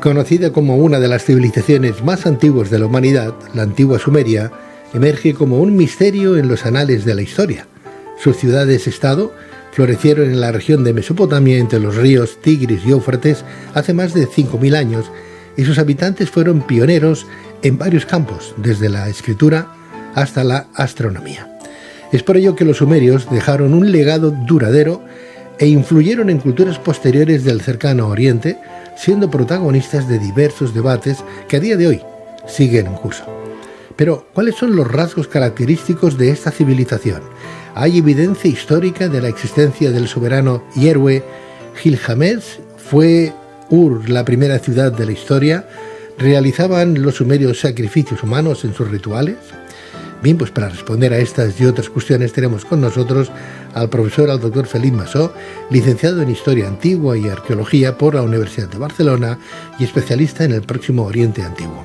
Conocida como una de las civilizaciones más antiguas de la humanidad, la antigua Sumeria emerge como un misterio en los anales de la historia. Sus ciudades-estado florecieron en la región de Mesopotamia entre los ríos Tigris y Éufrates hace más de 5.000 años y sus habitantes fueron pioneros en varios campos, desde la escritura hasta la astronomía. Es por ello que los sumerios dejaron un legado duradero e influyeron en culturas posteriores del cercano Oriente, siendo protagonistas de diversos debates que a día de hoy siguen en curso. Pero, ¿cuáles son los rasgos característicos de esta civilización? ¿Hay evidencia histórica de la existencia del soberano y héroe Gilgamesh? ¿Fue Ur la primera ciudad de la historia? ¿Realizaban los sumerios sacrificios humanos en sus rituales? Bien, pues para responder a estas y otras cuestiones tenemos con nosotros al doctor Felip Masó, licenciado en Historia Antigua y Arqueología por la Universidad de Barcelona y especialista en el Próximo Oriente Antiguo.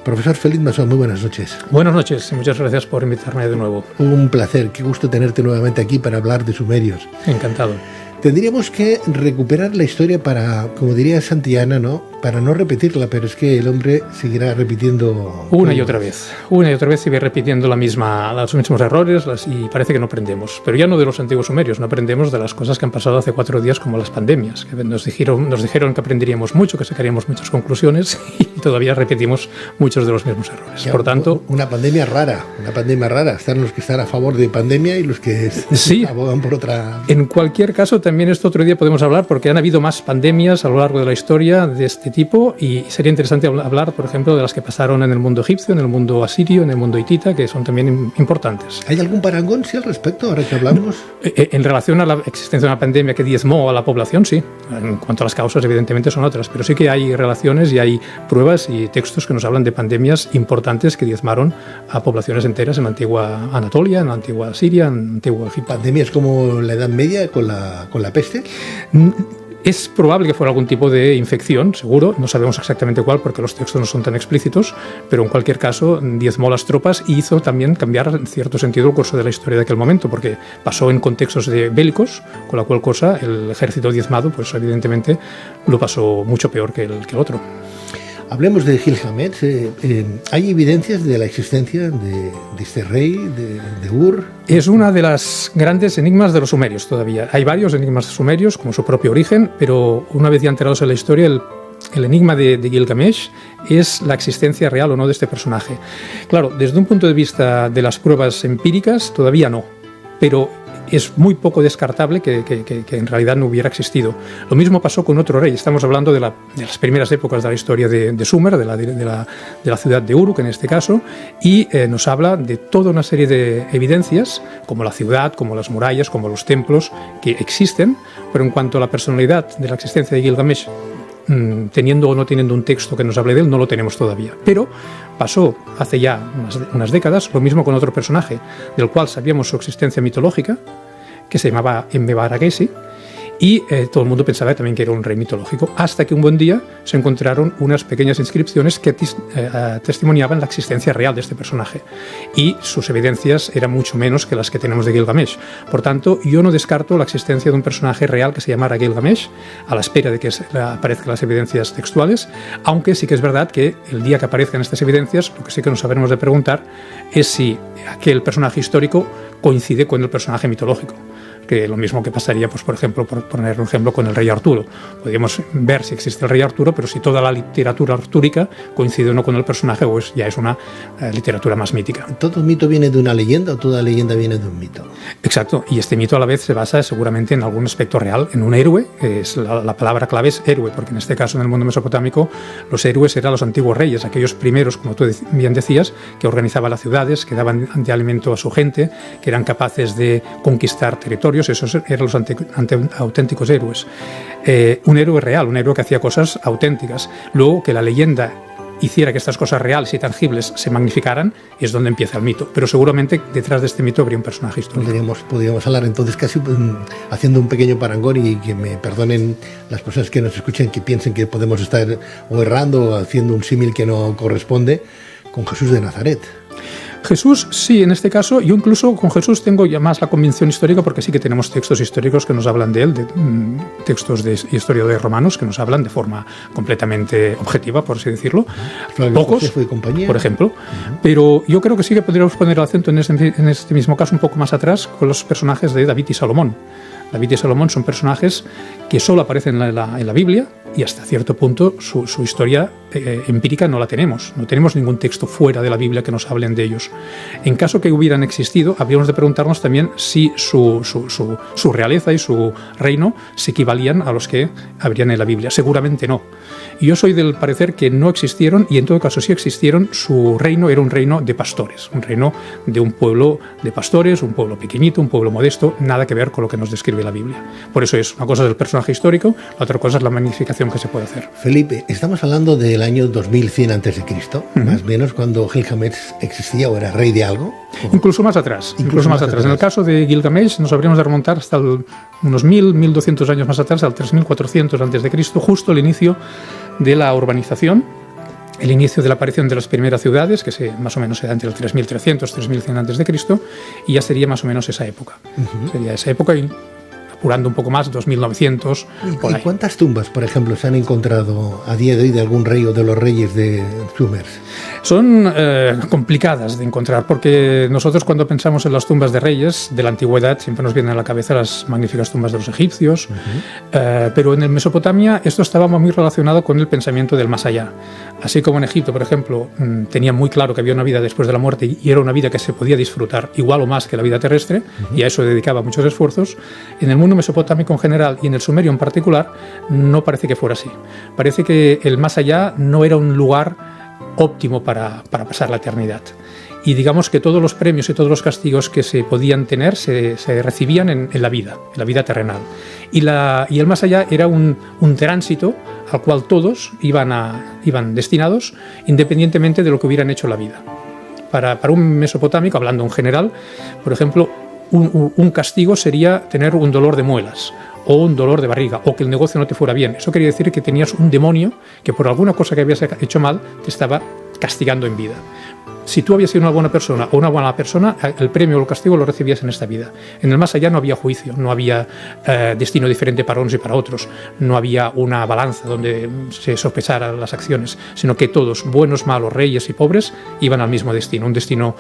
Profesor Felip Masó, muy buenas noches. Buenas noches y muchas gracias por invitarme de nuevo. Un placer, qué gusto tenerte nuevamente aquí para hablar de sumerios. Encantado. Tendríamos que recuperar la historia para, como diría Santillana, ¿no? Para no repetirla, pero es que el hombre seguirá repitiendo... Una y otra vez sigue repitiendo los mismos errores y parece que no aprendemos. Pero ya no de los antiguos sumerios, no aprendemos de las cosas que han pasado hace 4 días, como las pandemias, que nos dijeron que aprenderíamos mucho, que sacaríamos muchas conclusiones y todavía repetimos muchos de los mismos errores. Ya, por tanto... Una pandemia rara. Están los que están a favor de pandemia y los que sí, abogan por otra... En cualquier caso, también esto otro día podemos hablar, porque han habido más pandemias a lo largo de la historia de este tipo y sería interesante hablar, por ejemplo, de las que pasaron en el mundo egipcio, en el mundo asirio, en el mundo hitita, que son también importantes. ¿Hay algún parangón, sí, al respecto, ahora que hablamos? En relación a la existencia de una pandemia que diezmó a la población, sí. En cuanto a las causas, evidentemente son otras, pero sí que hay relaciones y hay pruebas y textos que nos hablan de pandemias importantes que diezmaron a poblaciones enteras en la antigua Anatolia, en la antigua Siria, en la antigua Egipto. ¿Pandemias como la Edad Media con la peste? Es probable que fuera algún tipo de infección, seguro, no sabemos exactamente cuál porque los textos no son tan explícitos, pero en cualquier caso diezmó las tropas y hizo también cambiar en cierto sentido el curso de la historia de aquel momento, porque pasó en contextos bélicos, con la cual cosa el ejército diezmado, pues evidentemente lo pasó mucho peor que el otro. Hablemos de Gilgamesh. ¿Hay evidencias de la existencia de este rey, de Ur? Es una de las grandes enigmas de los sumerios todavía. Hay varios enigmas sumerios, como su propio origen, pero una vez ya enterados en la historia, el enigma de Gilgamesh es la existencia real o no de este personaje. Claro, desde un punto de vista de las pruebas empíricas, todavía no, pero es muy poco descartable que en realidad no hubiera existido. Lo mismo pasó con otro rey. Estamos hablando de las primeras épocas de la historia de Sumer, de la ciudad de Uruk en este caso, y nos habla de toda una serie de evidencias, como la ciudad, como las murallas, como los templos, que existen, pero en cuanto a la personalidad de la existencia de Gilgamesh, teniendo o no teniendo un texto que nos hable de él, no lo tenemos todavía. Pero pasó hace ya unas décadas lo mismo con otro personaje, del cual sabíamos su existencia mitológica, que se llamaba Enmebaragesi, y todo el mundo pensaba también que era un rey mitológico, hasta que un buen día se encontraron unas pequeñas inscripciones que testimoniaban la existencia real de este personaje, y sus evidencias eran mucho menos que las que tenemos de Gilgamesh. Por tanto, yo no descarto la existencia de un personaje real que se llamara Gilgamesh, a la espera de que aparezcan las evidencias textuales, aunque sí que es verdad que el día que aparezcan estas evidencias, lo que sí que nos habremos de preguntar es si aquel personaje histórico coincide con el personaje mitológico. Que lo mismo que pasaría, pues, por ejemplo, por poner un ejemplo con el rey Arturo. Podríamos ver si existe el rey Arturo, pero si toda la literatura artúrica coincide o no con el personaje, pues ya es una literatura más mítica. ¿Todo mito viene de una leyenda o toda leyenda viene de un mito? Exacto, y este mito a la vez se basa seguramente en algún aspecto real, en un héroe. La palabra clave es héroe, porque en este caso, en el mundo mesopotámico, los héroes eran los antiguos reyes, aquellos primeros, como tú bien decías, que organizaban las ciudades, que daban de alimento a su gente, que eran capaces de conquistar territorios. Esos eran los auténticos héroes. Un héroe real, un héroe que hacía cosas auténticas. Luego, que la leyenda hiciera que estas cosas reales y tangibles se magnificaran, es donde empieza el mito. Pero seguramente detrás de este mito habría un personaje histórico. Podríamos hablar entonces casi haciendo un pequeño parangón, y que me perdonen las personas que nos escuchen que piensen que podemos estar o errando o haciendo un símil que no corresponde, con Jesús de Nazaret. Jesús, sí, en este caso, yo incluso con Jesús tengo ya más la convicción histórica, porque sí que tenemos textos históricos que nos hablan de él, textos de historia de romanos que nos hablan de forma completamente objetiva, por así decirlo. Pocos, por ejemplo. Pero yo creo que sí que podríamos poner el acento en este mismo caso un poco más atrás con los personajes de David y Salomón. David y Salomón son personajes que solo aparecen en la Biblia y hasta cierto punto su historia empírica no la tenemos. No tenemos ningún texto fuera de la Biblia que nos hablen de ellos. En caso que hubieran existido, habríamos de preguntarnos también si su realeza y su reino se equivalían a los que habrían en la Biblia. Seguramente no. Y yo soy del parecer que no existieron, y en todo caso si existieron, su reino era un reino de pastores, un reino de un pueblo de pastores, un pueblo pequeñito, un pueblo modesto, nada que ver con lo que nos describe la Biblia. Por eso es una cosa del personaje histórico, la otra cosa es la magnificación que se puede hacer. Felipe, estamos hablando del año 2100 a.C., más o menos, cuando Gilgamesh existía o era rey de algo. Incluso más atrás. Incluso más atrás. En el caso de Gilgamesh nos habríamos de remontar hasta unos 1200 años más atrás, al 3400 a.C., justo el inicio de la urbanización, el inicio de la aparición de las primeras ciudades, que más o menos se da entre el 3300 3100 a.C., y ya sería más o menos esa época. Sería esa época, y apurando un poco más, 2900. ¿Y cuántas tumbas, por ejemplo, se han encontrado a día de hoy de algún rey o de los reyes de Sumer? Son complicadas de encontrar, porque nosotros cuando pensamos en las tumbas de reyes de la antigüedad siempre nos vienen a la cabeza las magníficas tumbas de los egipcios, pero en Mesopotamia esto estaba muy relacionado con el pensamiento del más allá. Así como en Egipto, por ejemplo, tenía muy claro que había una vida después de la muerte y era una vida que se podía disfrutar igual o más que la vida terrestre, y a eso dedicaba muchos esfuerzos. En el mundo mesopotámico en general y en el sumerio en particular no parece que fuera así. Parece que el más allá no era un lugar óptimo para pasar la eternidad. Y digamos que todos los premios y todos los castigos que se podían tener se recibían en la vida terrenal. Y el más allá era un tránsito al cual todos iban destinados, independientemente de lo que hubieran hecho en la vida. Para un mesopotámico, hablando en general, por ejemplo, un castigo sería tener un dolor de muelas o un dolor de barriga, o que el negocio no te fuera bien. Eso quería decir que tenías un demonio que por alguna cosa que habías hecho mal te estaba castigando en vida. Si tú habías sido una buena persona o una buena persona, el premio o el castigo lo recibías en esta vida. En el más allá no había juicio, no había destino diferente para unos y para otros, no había una balanza donde se sospecharan las acciones, sino que todos, buenos, malos, reyes y pobres, iban al mismo destino, un destino,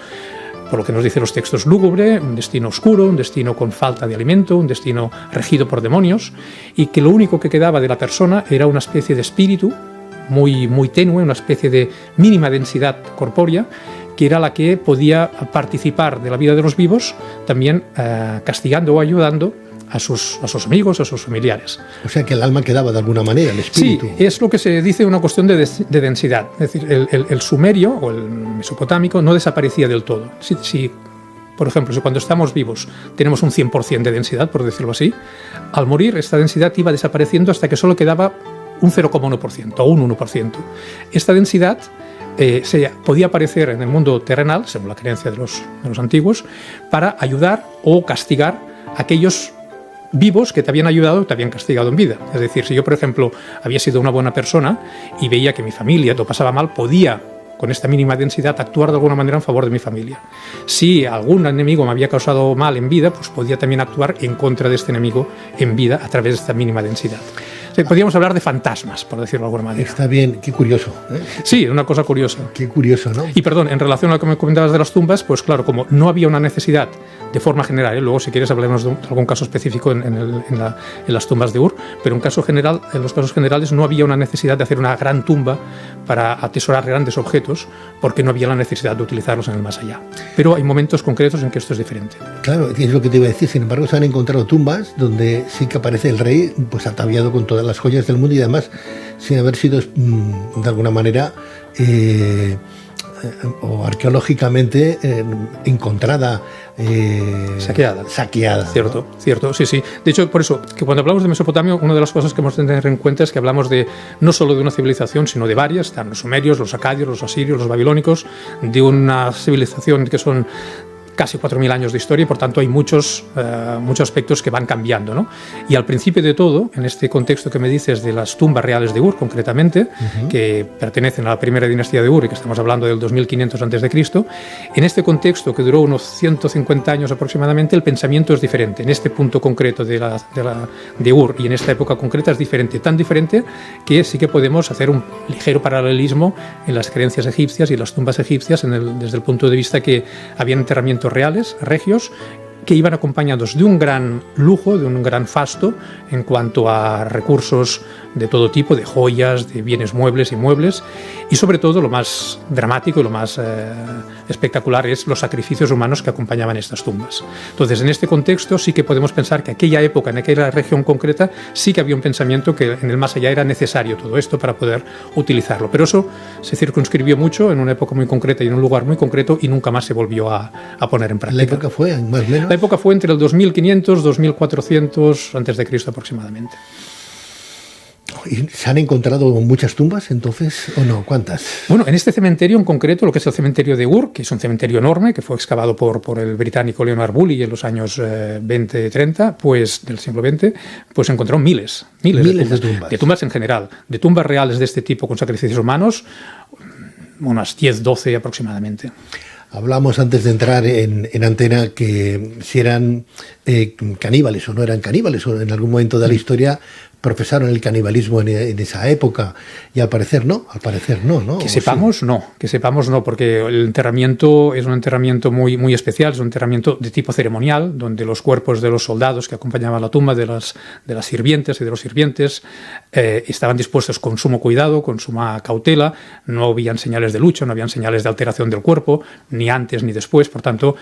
por lo que nos dicen los textos, lúgubre, un destino oscuro, un destino con falta de alimento, un destino regido por demonios, y que lo único que quedaba de la persona era una especie de espíritu muy, muy tenue, una especie de mínima densidad corpórea, que era la que podía participar de la vida de los vivos, también castigando o ayudando a sus amigos, a sus familiares. O sea que el alma quedaba de alguna manera, el espíritu. Sí, es lo que se dice una cuestión de densidad. Es decir, el sumerio o el mesopotámico no desaparecía del todo. Por ejemplo, si cuando estamos vivos tenemos un 100% de densidad, por decirlo así, al morir esta densidad iba desapareciendo hasta que solo quedaba un 0,1% o un 1%. Esta densidad se podía aparecer en el mundo terrenal, según la creencia de los antiguos, para ayudar o castigar a aquellos vivos que te habían ayudado y te habían castigado en vida. Es decir, si yo, por ejemplo, había sido una buena persona y veía que mi familia lo pasaba mal, podía, con esta mínima densidad, actuar de alguna manera en favor de mi familia. Si algún enemigo me había causado mal en vida, pues podía también actuar en contra de este enemigo en vida a través de esta mínima densidad. O sea, podríamos hablar de fantasmas, por decirlo de alguna manera. Está bien, qué curioso. Sí, una cosa curiosa. Qué curioso, ¿no? Y perdón, en relación a lo que me comentabas de las tumbas, pues claro, como no había una necesidad de forma general, luego si quieres hablemos de algún caso específico en las tumbas de Ur, pero en los casos generales no había una necesidad de hacer una gran tumba para atesorar grandes objetos, porque no había la necesidad de utilizarlos en el más allá. Pero hay momentos concretos en que esto es diferente. Claro, es lo que te iba a decir. Sin embargo, se han encontrado tumbas donde sí que aparece el rey pues ataviado con todas las joyas del mundo y además sin haber sido de alguna manera o arqueológicamente encontrada, saqueada. Cierto, ¿no? Cierto, sí. De hecho, por eso, que cuando hablamos de Mesopotamia, una de las cosas que hemos de tener en cuenta es que hablamos no solo de una civilización, sino de varias. Están los sumerios, los acadios, los asirios, los babilónicos, de una civilización que son casi 4.000 años de historia y por tanto hay muchos aspectos que van cambiando, ¿no? Y al principio de todo, en este contexto que me dices de las tumbas reales de Ur concretamente, que pertenecen a la primera dinastía de Ur y que estamos hablando del 2500 a.C., en este contexto que duró unos 150 años aproximadamente, el pensamiento es diferente. En este punto concreto de Ur y en esta época concreta es diferente, tan diferente que sí que podemos hacer un ligero paralelismo en las creencias egipcias y las tumbas egipcias desde el punto de vista que habían enterramientos reales, regios, que iban acompañados de un gran lujo, de un gran fasto en cuanto a recursos de todo tipo, de joyas, de bienes muebles y inmuebles, y sobre todo lo más dramático y lo más espectacular es los sacrificios humanos que acompañaban estas tumbas. Entonces, en este contexto sí que podemos pensar que aquella época, en aquella región concreta, sí que había un pensamiento que en el más allá era necesario todo esto para poder utilizarlo. Pero eso se circunscribió mucho en una época muy concreta y en un lugar muy concreto y nunca más se volvió a poner en práctica. ¿La época fue más o menos? La época fue entre el 2500 y 2400 a.C. aproximadamente. ¿Y se han encontrado muchas tumbas entonces o no? ¿Cuántas? Bueno, en este cementerio en concreto, lo que es el cementerio de Ur, que es un cementerio enorme, que fue excavado por el británico Leonard Bully en los años 20-30, pues del siglo XX, pues se encontraron miles de tumbas. De tumbas en general, de tumbas reales de este tipo con sacrificios humanos, unas 10-12 aproximadamente. Hablamos antes de entrar en antena que si eran caníbales o no eran caníbales, o en algún momento de la historia profesaron el canibalismo en esa época, y al parecer no, ¿no? Que sepamos no, porque el enterramiento es un enterramiento muy, muy especial, es un enterramiento de tipo ceremonial, donde los cuerpos de los soldados que acompañaban la tumba, de las sirvientes y de los sirvientes, estaban dispuestos con sumo cuidado, con suma cautela, no habían señales de lucha, no habían señales de alteración del cuerpo, ni antes ni después. Por tanto,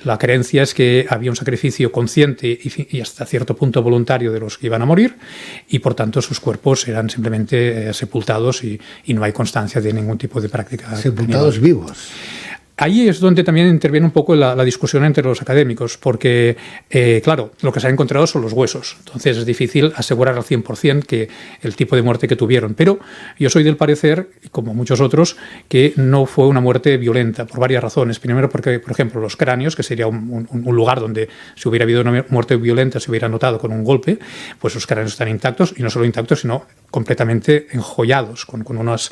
la creencia es que había un sacrificio consciente y hasta cierto punto voluntario de los que iban a morir, y por tanto sus cuerpos eran simplemente sepultados y no hay constancia de ningún tipo de práctica. Sepultados vivos. Ahí es donde también interviene un poco la discusión entre los académicos, porque, claro, lo que se ha encontrado son los huesos. Entonces es difícil asegurar al 100% que el tipo de muerte que tuvieron. Pero yo soy del parecer, como muchos otros, que no fue una muerte violenta, por varias razones. Primero porque, por ejemplo, los cráneos, que sería un lugar donde si hubiera habido una muerte violenta se hubiera notado con un golpe, pues los cráneos están intactos, y no solo intactos, sino completamente enjollados, con unos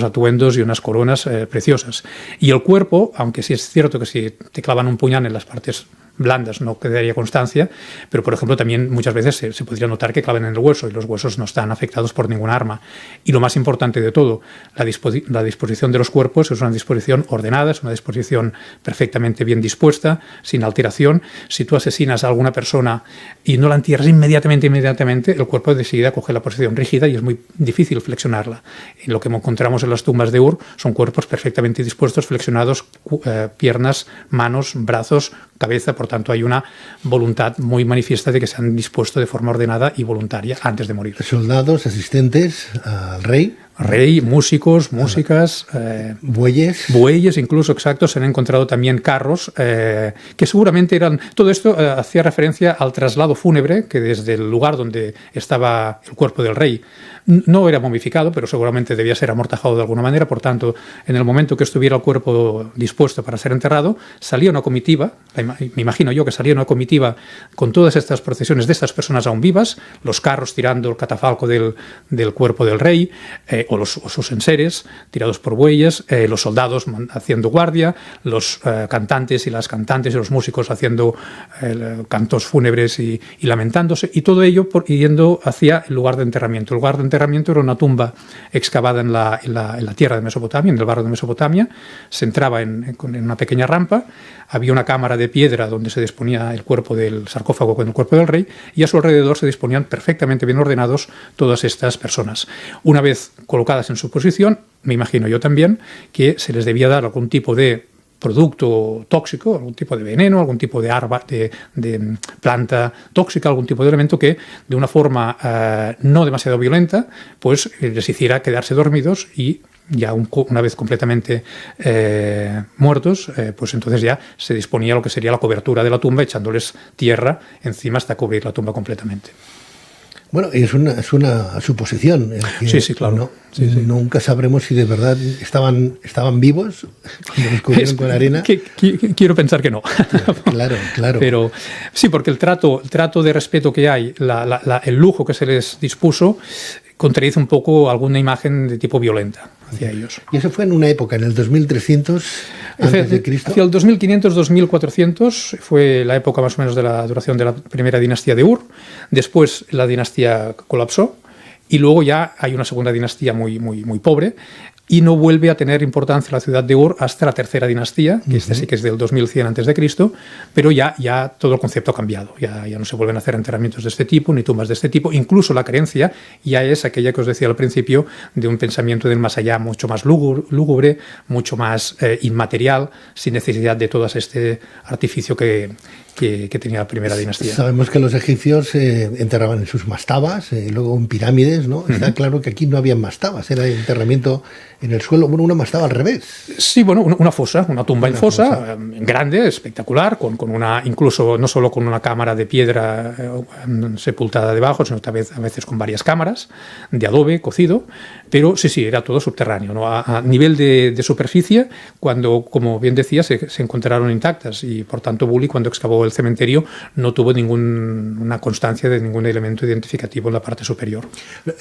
atuendos y unas coronas preciosas. Y el cuerpo, aunque sí es cierto que si te clavan un puñal en las partes blandas no quedaría constancia, pero por ejemplo también muchas veces se podría notar que clavan en el hueso, y los huesos no están afectados por ningún arma. Y lo más importante de todo, la disposición de los cuerpos es una disposición ordenada, es una disposición perfectamente bien dispuesta, sin alteración. Si tú asesinas a alguna persona y no la entierras inmediatamente, el cuerpo de seguida coge la posición rígida y es muy difícil flexionarla. Y lo que encontramos en las tumbas de Ur son cuerpos perfectamente dispuestos, flexionados, piernas, manos, brazos, cabeza. Por tanto, hay una voluntad muy manifiesta de que se han dispuesto de forma ordenada y voluntaria antes de morir. Soldados, asistentes al rey. Músicos, músicas, bueyes incluso, exacto. Se han encontrado también carros que seguramente eran... Todo esto hacía referencia al traslado fúnebre, que desde el lugar donde estaba el cuerpo del rey no era momificado, pero seguramente debía ser amortajado de alguna manera. Por tanto, en el momento que estuviera el cuerpo dispuesto para ser enterrado, salía una comitiva, me imagino yo que salía una comitiva con todas estas procesiones de estas personas aún vivas, los carros tirando el catafalco del cuerpo del rey, o sus enseres tirados por bueyes, los soldados haciendo guardia, los cantantes y las cantantes y los músicos haciendo cantos fúnebres y lamentándose, y todo ello yendo hacia el lugar de enterramiento. El lugar de enterramiento era una tumba excavada en la tierra de Mesopotamia, en el barrio de Mesopotamia. Se entraba en una pequeña rampa, había una cámara de piedra donde se disponía el cuerpo del sarcófago con el cuerpo del rey, y a su alrededor se disponían perfectamente bien ordenados todas estas personas. Una vez colocadas en su posición, me imagino yo también que se les debía dar algún tipo de producto tóxico, algún tipo de veneno, algún tipo de de planta tóxica, algún tipo de elemento que de una forma no demasiado violenta pues les hiciera quedarse dormidos, y ya una vez completamente muertos, pues entonces ya se disponía lo que sería la cobertura de la tumba, echándoles tierra encima hasta cubrir la tumba completamente. Bueno, es una suposición. Sí, claro. Sí. Nunca sabremos si de verdad estaban vivos cuando descubrieron con la arena. Quiero pensar que no. Claro. Pero sí, porque el trato de respeto que hay, el lujo que se les dispuso, contradice un poco alguna imagen de tipo violenta hacia ellos. Y eso fue en una época, en el 2300 antes de Cristo. Hacia el 2500-2400 fue la época más o menos de la duración de la primera dinastía de Ur. Después la dinastía colapsó y luego ya hay una segunda dinastía muy pobre. Y no vuelve a tener importancia la ciudad de Ur hasta la tercera dinastía, que esta sí que es del 2100 a.C., pero ya todo el concepto ha cambiado. Ya no se vuelven a hacer enterramientos de este tipo, ni tumbas de este tipo. Incluso la creencia ya es aquella que os decía al principio, de un pensamiento del más allá mucho más lúgubre, mucho más inmaterial, sin necesidad de todo este artificio que tenía la primera dinastía. Sabemos que los egipcios enterraban en sus mastabas, luego en pirámides, ¿no? Está claro que aquí no había mastabas, era enterramiento en el suelo, bueno, una mastaba al revés. Sí, bueno, una fosa, una tumba en fosa, grande, espectacular, con incluso no solo con una cámara de piedra sepultada debajo, sino a veces con varias cámaras de adobe cocido, pero sí, era todo subterráneo, ¿no? A nivel de superficie, cuando, como bien decía, se encontraron intactas, y por tanto Bully, cuando excavó el cementerio, no tuvo ninguna constancia de ningún elemento identificativo en la parte superior.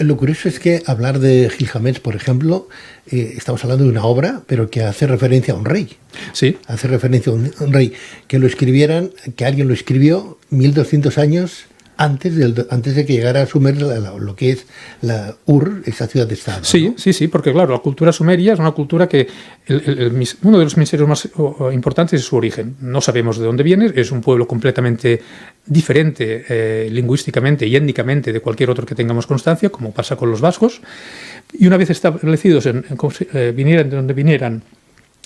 Lo curioso es que hablar de Gilgamesh, por ejemplo, estamos hablando de una obra, pero que hace referencia a un rey. Sí. Hace referencia a un rey. Que alguien lo escribió 1200 años antes de que llegara a Sumer lo que es la Ur, esa ciudad de estado. Sí, ¿no? sí, porque claro, la cultura sumeria es una cultura que uno de los misterios más importantes es su origen. No sabemos de dónde viene, es un pueblo completamente diferente lingüísticamente y étnicamente de cualquier otro que tengamos constancia, como pasa con los vascos. Y una vez establecidos vinieran de donde vinieran,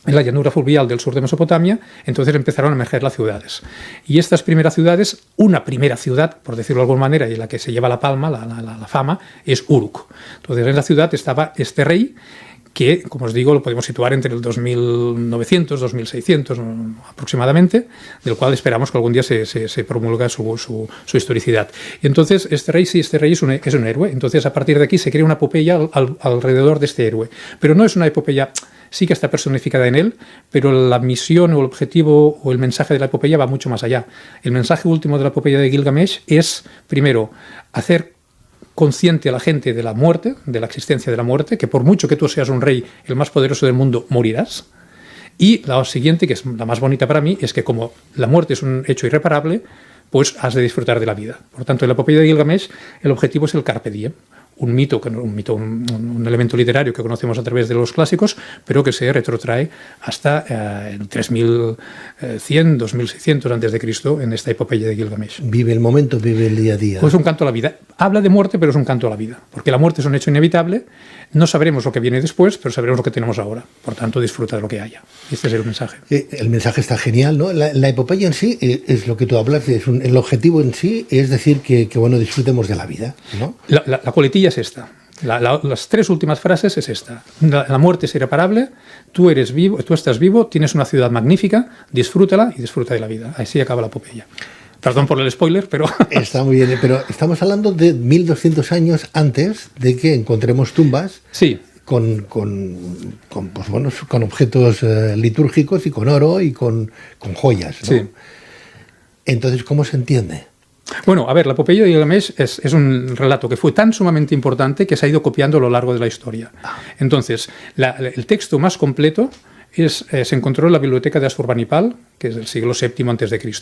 en la llanura fluvial del sur de Mesopotamia, entonces empezaron a emerger las ciudades. Y estas primeras ciudades, una primera ciudad, por decirlo de alguna manera, y la que se lleva la palma, la fama, es Uruk. Entonces en la ciudad estaba este rey, que, como os digo, lo podemos situar entre el 2900, 2600 aproximadamente, del cual esperamos que algún día se promulgue su historicidad. Y entonces este rey es un héroe. Entonces a partir de aquí se crea una epopeya alrededor de este héroe. Pero no es una epopeya, sí que está personificada en él, pero la misión o el objetivo o el mensaje de la epopeya va mucho más allá. El mensaje último de la epopeya de Gilgamesh es, primero, hacer consciente a la gente de la muerte, de la existencia de la muerte, que por mucho que tú seas un rey, el más poderoso del mundo, morirás. Y la siguiente, que es la más bonita para mí, es que como la muerte es un hecho irreparable, pues has de disfrutar de la vida. Por tanto, en la epopeya de Gilgamesh, el objetivo es el carpe diem. Un elemento literario que conocemos a través de los clásicos, pero que se retrotrae hasta el 3100, 2600 a.C. en esta epopeya de Gilgamesh. Vive el momento, vive el día a día. Pues es un canto a la vida. Habla de muerte, pero es un canto a la vida, porque la muerte es un hecho inevitable. No sabremos lo que viene después, pero sabremos lo que tenemos ahora. Por tanto, disfruta de lo que haya. Este es el mensaje. El mensaje está genial, ¿no? La epopeya en sí es lo que tú hablas, el objetivo en sí es decir que bueno, disfrutemos de la vida, ¿no? La coletilla es esta. Las tres últimas frases es esta. La muerte es irreparable, tú estás vivo, tienes una ciudad magnífica, disfrútala y disfruta de la vida. Así acaba la epopeya. Perdón por el spoiler, pero... Está muy bien, pero estamos hablando de 1200 años antes de que encontremos tumbas. Sí. Con objetos litúrgicos y con oro y con joyas, ¿no? Sí. Entonces, ¿cómo se entiende? Bueno, a ver, la epopeya de Gilgamesh es un relato que fue tan sumamente importante que se ha ido copiando a lo largo de la historia. Entonces, el texto más completo se encontró en la biblioteca de Asurbanipal, que es del siglo VII a.C.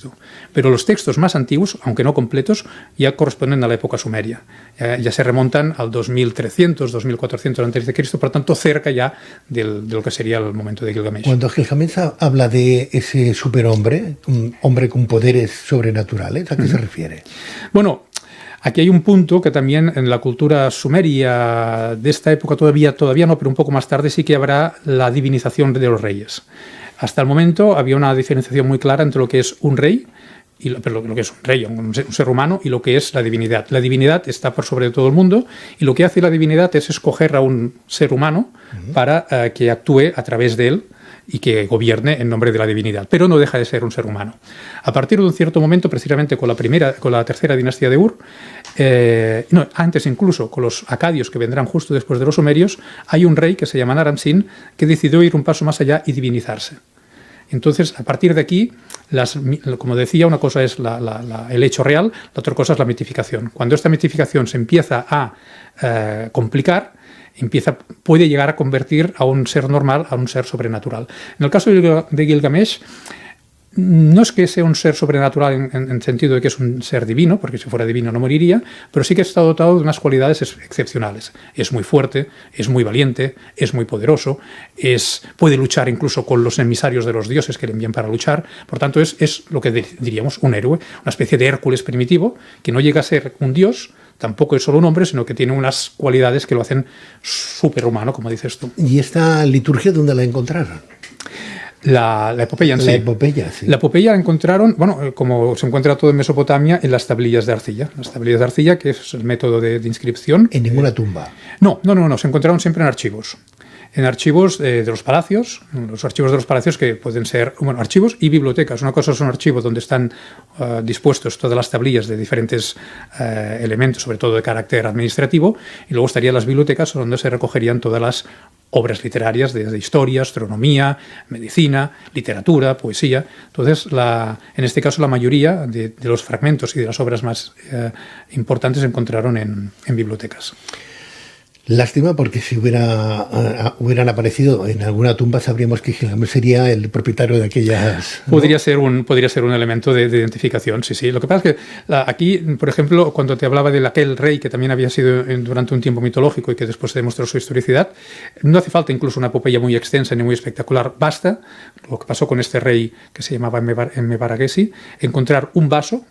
Pero los textos más antiguos, aunque no completos, ya corresponden a la época sumeria. Ya se remontan al 2300, 2400 a.C., por tanto, cerca ya de lo que sería el momento de Gilgamesh. Cuando Gilgamesh habla de ese superhombre, un hombre con poderes sobrenaturales, ¿a qué se refiere? Bueno, aquí hay un punto que también en la cultura sumeria de esta época todavía no, pero un poco más tarde sí que habrá la divinización de los reyes. Hasta el momento había una diferenciación muy clara entre lo que es un rey, pero lo que es un rey, un ser humano, y lo que es la divinidad. La divinidad está por sobre todo el mundo, y lo que hace la divinidad es escoger a un ser humano para que actúe a través de él y que gobierne en nombre de la divinidad, pero no deja de ser un ser humano. A partir de un cierto momento, precisamente con la tercera dinastía de Ur, antes incluso con los acadios que vendrán justo después de los sumerios, hay un rey que se llama Naram-Sin que decidió ir un paso más allá y divinizarse. Entonces, a partir de aquí, como decía, una cosa es el hecho real, la otra cosa es la mitificación. Cuando esta mitificación se empieza a complicar, puede llegar a convertir a un ser normal a un ser sobrenatural. En el caso de Gilgamesh, no es que sea un ser sobrenatural en el sentido de que es un ser divino, porque si fuera divino no moriría, pero sí que está dotado de unas cualidades excepcionales. Es muy fuerte, es muy valiente, es muy poderoso, puede luchar incluso con los emisarios de los dioses que le envían para luchar. Por tanto, es lo que diríamos un héroe, una especie de Hércules primitivo, que no llega a ser un dios, tampoco es solo un hombre, sino que tiene unas cualidades que lo hacen superhumano, como dices tú. ¿Y esta liturgia dónde la encontraron? La epopeya en sí. La epopeya, sí. La epopeya la encontraron, como se encuentra todo en Mesopotamia, en las tablillas de arcilla. Las tablillas de arcilla, que es el método de inscripción. ¿En ninguna tumba? No, se encontraron siempre en archivos. En archivos de los palacios, los archivos de los palacios que pueden ser, archivos y bibliotecas. Una cosa son archivos donde están dispuestos todas las tablillas de diferentes elementos, sobre todo de carácter administrativo, y luego estarían las bibliotecas donde se recogerían todas las obras literarias desde historia, astronomía, medicina, literatura, poesía. Entonces, en este caso, la mayoría de los fragmentos y de las obras más importantes se encontraron en bibliotecas. Lástima, porque si hubieran aparecido en alguna tumba, sabríamos que Gilgamesh sería el propietario de aquellas, ¿no? Podría ser un elemento de identificación, sí. Lo que pasa es que aquí, por ejemplo, cuando te hablaba de aquel rey que también había sido durante un tiempo mitológico y que después se demostró su historicidad, no hace falta incluso una epopeya muy extensa ni muy espectacular. Basta, lo que pasó con este rey que se llamaba Mebaragesi, encontrar un vaso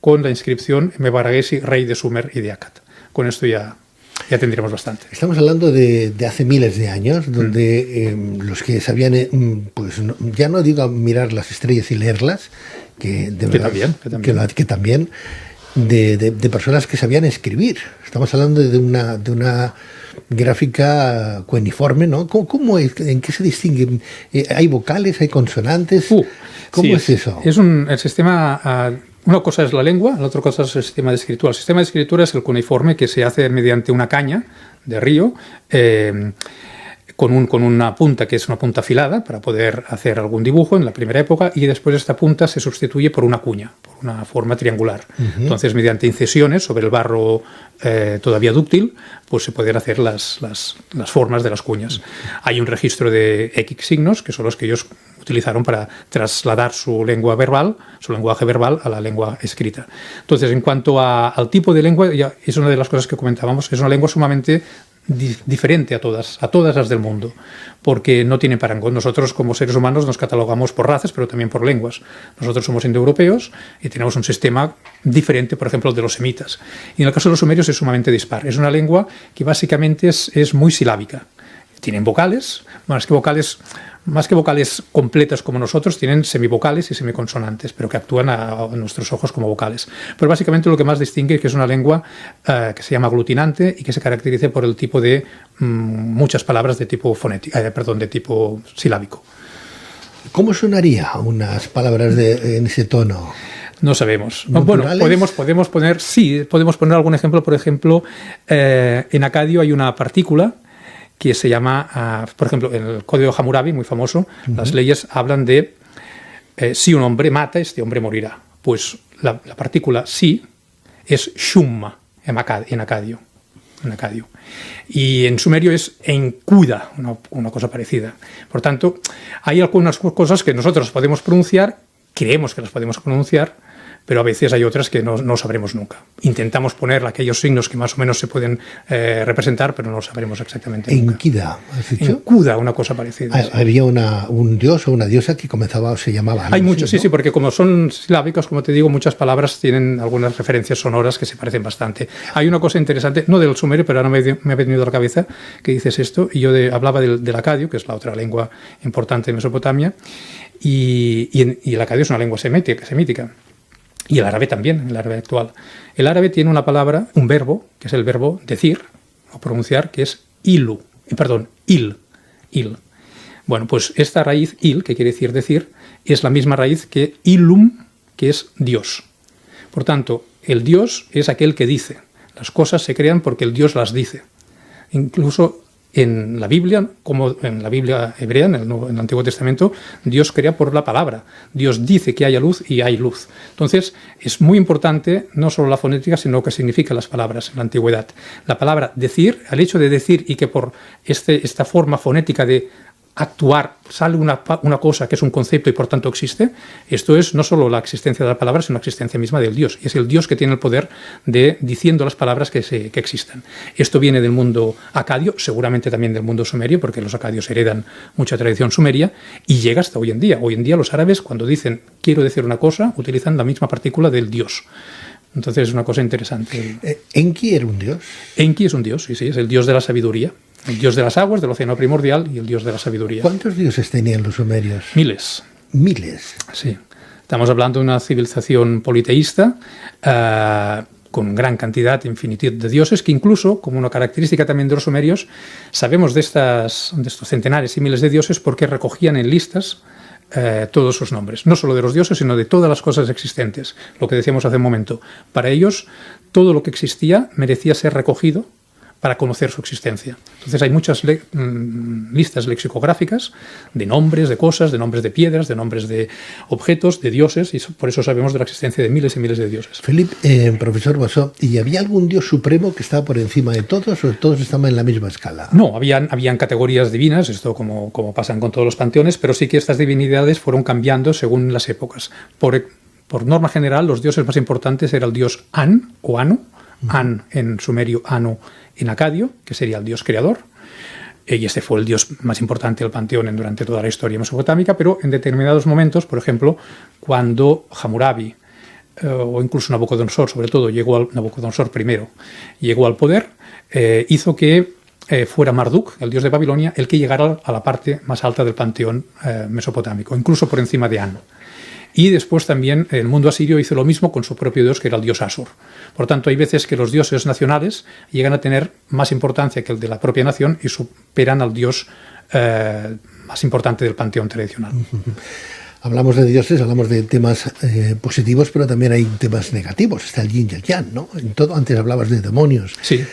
con la inscripción Mebaragesi, rey de Sumer y de Akkad. Con esto ya tendríamos bastante. Estamos hablando de hace miles de años, donde los que sabían, ya no digo mirar las estrellas y leerlas, que también, de personas que sabían escribir. Estamos hablando de una gráfica cuneiforme, ¿no? ¿Cómo es? ¿En qué se distingue? ¿Hay vocales? ¿Hay consonantes? ¿Cómo es eso? Es el sistema... Una cosa es la lengua, la otra cosa es el sistema de escritura. El sistema de escritura es el cuneiforme, que se hace mediante una caña de río con una punta que es una punta afilada para poder hacer algún dibujo en la primera época, y después esta punta se sustituye por una cuña, por una forma triangular. Uh-huh. Entonces, mediante incesiones sobre el barro todavía dúctil, pues se pueden hacer las formas de las cuñas. Uh-huh. Hay un registro de X signos, que son los que ellos utilizaron para trasladar su lenguaje verbal a la lengua escrita. Entonces, en cuanto al tipo de lengua, ya es una de las cosas que comentábamos, es una lengua sumamente diferente a todas las del mundo, porque no tiene parangón. Nosotros, como seres humanos, nos catalogamos por razas, pero también por lenguas. Nosotros somos indoeuropeos y tenemos un sistema diferente, por ejemplo, el de los semitas. Y en el caso de los sumerios es sumamente dispar. Es una lengua que básicamente es muy silábica. Tienen vocales, más que vocales completas como nosotros, tienen semivocales y semiconsonantes, pero que actúan a nuestros ojos como vocales. Pero básicamente lo que más distingue es que es una lengua que se llama aglutinante y que se caracteriza por el tipo de muchas palabras de tipo de tipo silábico. ¿Cómo sonaría unas palabras en ese tono? No sabemos. Bueno, podemos poner algún ejemplo. Por ejemplo, en acadio hay una partícula que se llama, por ejemplo, en el Código Hammurabi, muy famoso, uh-huh. Las leyes hablan de si un hombre mata, este hombre morirá. Pues la partícula si es shumma en acadio. Y en sumerio es enkuda, una cosa parecida. Por tanto, hay algunas cosas que nosotros podemos pronunciar, creemos que las podemos pronunciar, pero a veces hay otras que no sabremos nunca. Intentamos poner aquellos signos que más o menos se pueden representar, pero no sabremos exactamente nunca. ¿Enquida, has dicho? Enkuda, una cosa parecida. Sí. Había un dios o una diosa que se llamaba... Hay muchos, sí, porque como son silábicos, como te digo, muchas palabras tienen algunas referencias sonoras que se parecen bastante. Hay una cosa interesante, no del sumerio, pero ahora me ha venido a la cabeza que dices esto, y yo hablaba del acadio, que es la otra lengua importante de Mesopotamia, y el acadio es una lengua semítica. Y el árabe también, el árabe actual. El árabe tiene una palabra, un verbo, que es el verbo decir o pronunciar, que es il. Bueno, pues esta raíz il, que quiere decir, es la misma raíz que illum, que es Dios. Por tanto, el Dios es aquel que dice. Las cosas se crean porque el Dios las dice. Incluso en la Biblia, como en la Biblia hebrea, en el Antiguo Testamento, Dios crea por la palabra. Dios dice que haya luz y hay luz. Entonces, es muy importante no solo la fonética, sino lo que significan las palabras en la antigüedad. La palabra decir, al hecho de decir y que por esta forma fonética de actuar sale una cosa que es un concepto y por tanto existe, esto es no solo la existencia de la palabra, sino la existencia misma del Dios. Y es el Dios que tiene el poder de diciendo las palabras que existen. Esto viene del mundo acadio, seguramente también del mundo sumerio, porque los acadios heredan mucha tradición sumeria, y llega hasta hoy en día. Hoy en día los árabes, cuando dicen quiero decir una cosa, utilizan la misma partícula del Dios. Entonces es una cosa interesante. ¿Enki era un dios? Enki es un dios, sí, es el dios de la sabiduría. El dios de las aguas, del océano primordial, y el dios de la sabiduría. ¿Cuántos dioses tenían los sumerios? Miles. Miles. Sí. Estamos hablando de una civilización politeísta con gran cantidad, infinitud de dioses, que incluso, como una característica también de los sumerios, sabemos de estos centenares y miles de dioses porque recogían en listas todos sus nombres. No solo de los dioses, sino de todas las cosas existentes. Lo que decíamos hace un momento. Para ellos, todo lo que existía merecía ser recogido para conocer su existencia. Entonces hay muchas listas lexicográficas de nombres de cosas, de nombres de piedras, de nombres de objetos, de dioses, y por eso sabemos de la existencia de miles y miles de dioses. Felipe, profesor Bossó, ¿y había algún dios supremo que estaba por encima de todos o todos estaban en la misma escala? No, habían categorías divinas, esto como pasan con todos los panteones, pero sí que estas divinidades fueron cambiando según las épocas. Por norma general, los dioses más importantes era el dios An o Anu, An en sumerio, Anu en acadio, que sería el dios creador, y este fue el dios más importante del panteón durante toda la historia mesopotámica, pero en determinados momentos, por ejemplo, cuando Hammurabi o incluso Nabucodonosor, sobre todo, Nabucodonosor I, llegó al poder, hizo que fuera Marduk, el dios de Babilonia, el que llegara a la parte más alta del panteón mesopotámico, incluso por encima de Anu. Y después también el mundo asirio hizo lo mismo con su propio dios, que era el dios Asur. Por tanto, hay veces que los dioses nacionales llegan a tener más importancia que el de la propia nación y superan al dios más importante del panteón tradicional. Hablamos de dioses, hablamos de temas positivos, pero también hay temas negativos. Está el yin y el yang, ¿no? En todo, antes hablabas de demonios. Sí.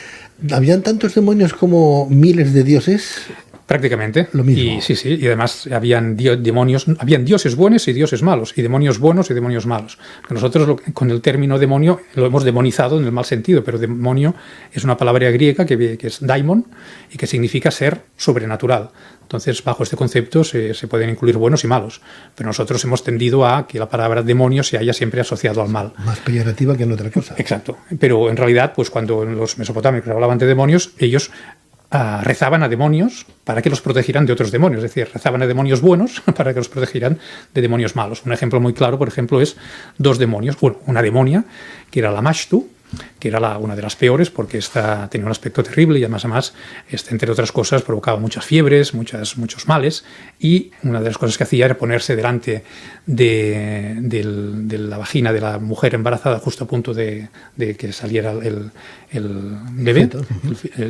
¿Habían tantos demonios como miles de dioses? Prácticamente. Lo mismo. Y, sí, y además habían dioses buenos y dioses malos, y demonios buenos y demonios malos. Nosotros con el término demonio lo hemos demonizado en el mal sentido, pero demonio es una palabra griega que es daimon y que significa ser sobrenatural. Entonces, bajo este concepto se pueden incluir buenos y malos, pero nosotros hemos tendido a que la palabra demonio se haya siempre asociado al mal. Más peyorativa que en otra cosa. Exacto. Pero en realidad, pues cuando los mesopotámicos hablaban de demonios, ellos rezaban a demonios para que los protegieran de otros demonios, es decir, rezaban a demonios buenos para que los protegieran de demonios malos. Un ejemplo muy claro, por ejemplo, es dos demonios, una demonia, que era la Mashtu, que era una de las peores porque esta tenía un aspecto terrible y además entre otras cosas provocaba muchas fiebres, muchos males, y una de las cosas que hacía era ponerse delante de la vagina de la mujer embarazada justo a punto de que saliera el bebé,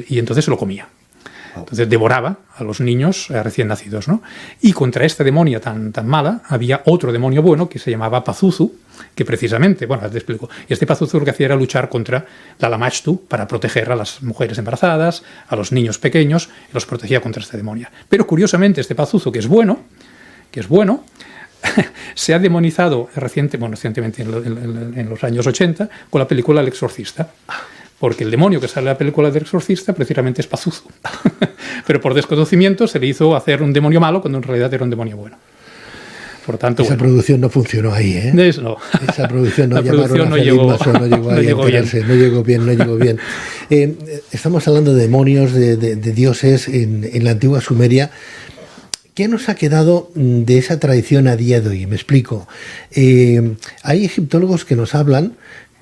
y entonces se lo comía. Entonces devoraba a los niños recién nacidos, ¿no? Y contra esta demonia tan mala había otro demonio bueno que se llamaba Pazuzu, que precisamente, bueno, te explico, este Pazuzu lo que hacía era luchar contra la Lamashtu para proteger a las mujeres embarazadas, a los niños pequeños, y los protegía contra esta demonia. Pero curiosamente este Pazuzu, que es bueno, se ha demonizado recientemente en los años 80 con la película El Exorcista. Porque el demonio que sale en la película del Exorcista precisamente es Pazuzu. Pero por desconocimiento se le hizo hacer un demonio malo cuando en realidad era un demonio bueno. Por tanto, esa producción no funcionó ahí, ¿eh? No. Esa producción no llegó bien. Estamos hablando de demonios, de dioses en la antigua Sumeria. ¿Qué nos ha quedado de esa tradición a día de hoy? Me explico. Hay egiptólogos que nos hablan,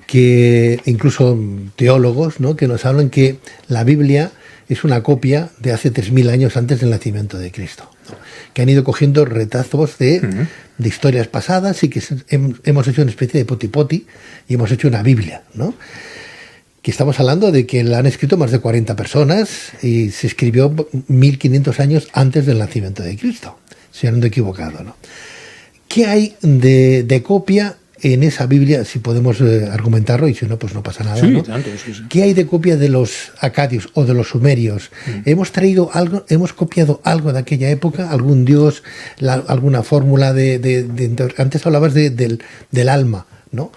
que incluso teólogos, ¿no?, que nos hablan que la Biblia es una copia de hace 3.000 años antes del nacimiento de Cristo, ¿no?, que han ido cogiendo retazos de historias pasadas y que hemos hecho una especie de poti-poti y hemos hecho una Biblia, ¿no? que estamos hablando de que la han escrito más de 40 personas y se escribió 1500 años antes del nacimiento de Cristo, si no ando equivocado, ¿no? ¿Qué hay de copia en esa Biblia, si podemos argumentarlo, y si no, pues no pasa nada, sí, ¿no? Tanto, sí. ¿Qué hay de copia de los acadios o de los sumerios? ¿Hemos traído algo, hemos copiado algo de aquella época? ¿Algún dios, alguna fórmula antes hablabas del alma, ¿no?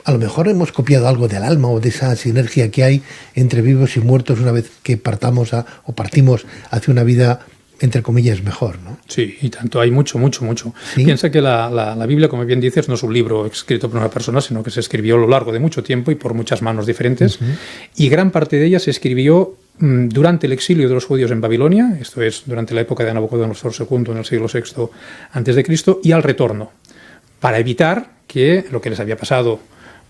A lo mejor hemos copiado algo del alma o de esa sinergia que hay entre vivos y muertos una vez que partimos hacia una vida, entre comillas, mejor, ¿no? Sí, y tanto, hay mucho. ¿Sí? Piensa que la Biblia, como bien dices, no es un libro escrito por una persona, sino que se escribió a lo largo de mucho tiempo y por muchas manos diferentes, y gran parte de ella se escribió durante el exilio de los judíos en Babilonia, esto es, durante la época de Nabucodonosor II en el siglo VI a.C., y al retorno, para evitar que lo que les había pasado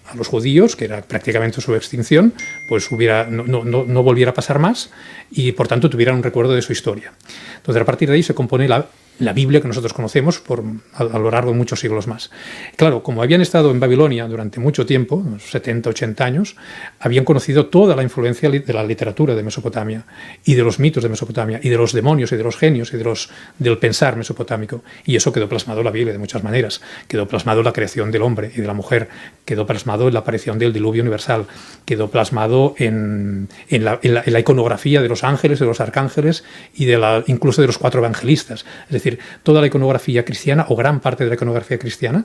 a los judíos, que era prácticamente su extinción, pues no volviera a pasar más y por tanto tuvieran un recuerdo de su historia. Entonces, a partir de ahí se compone la Biblia que nosotros conocemos a lo largo de muchos siglos más. Claro, como habían estado en Babilonia durante mucho tiempo, 70, 80 años, habían conocido toda la influencia de la literatura de Mesopotamia y de los mitos de Mesopotamia y de los demonios y de los genios y del pensar mesopotámico. Y eso quedó plasmado en la Biblia de muchas maneras. Quedó plasmado en la creación del hombre y de la mujer, quedó plasmado en la aparición del diluvio universal, quedó plasmado en la iconografía de los ángeles, de los arcángeles y incluso de los 4 evangelistas. Es decir, toda la iconografía cristiana, o gran parte de la iconografía cristiana,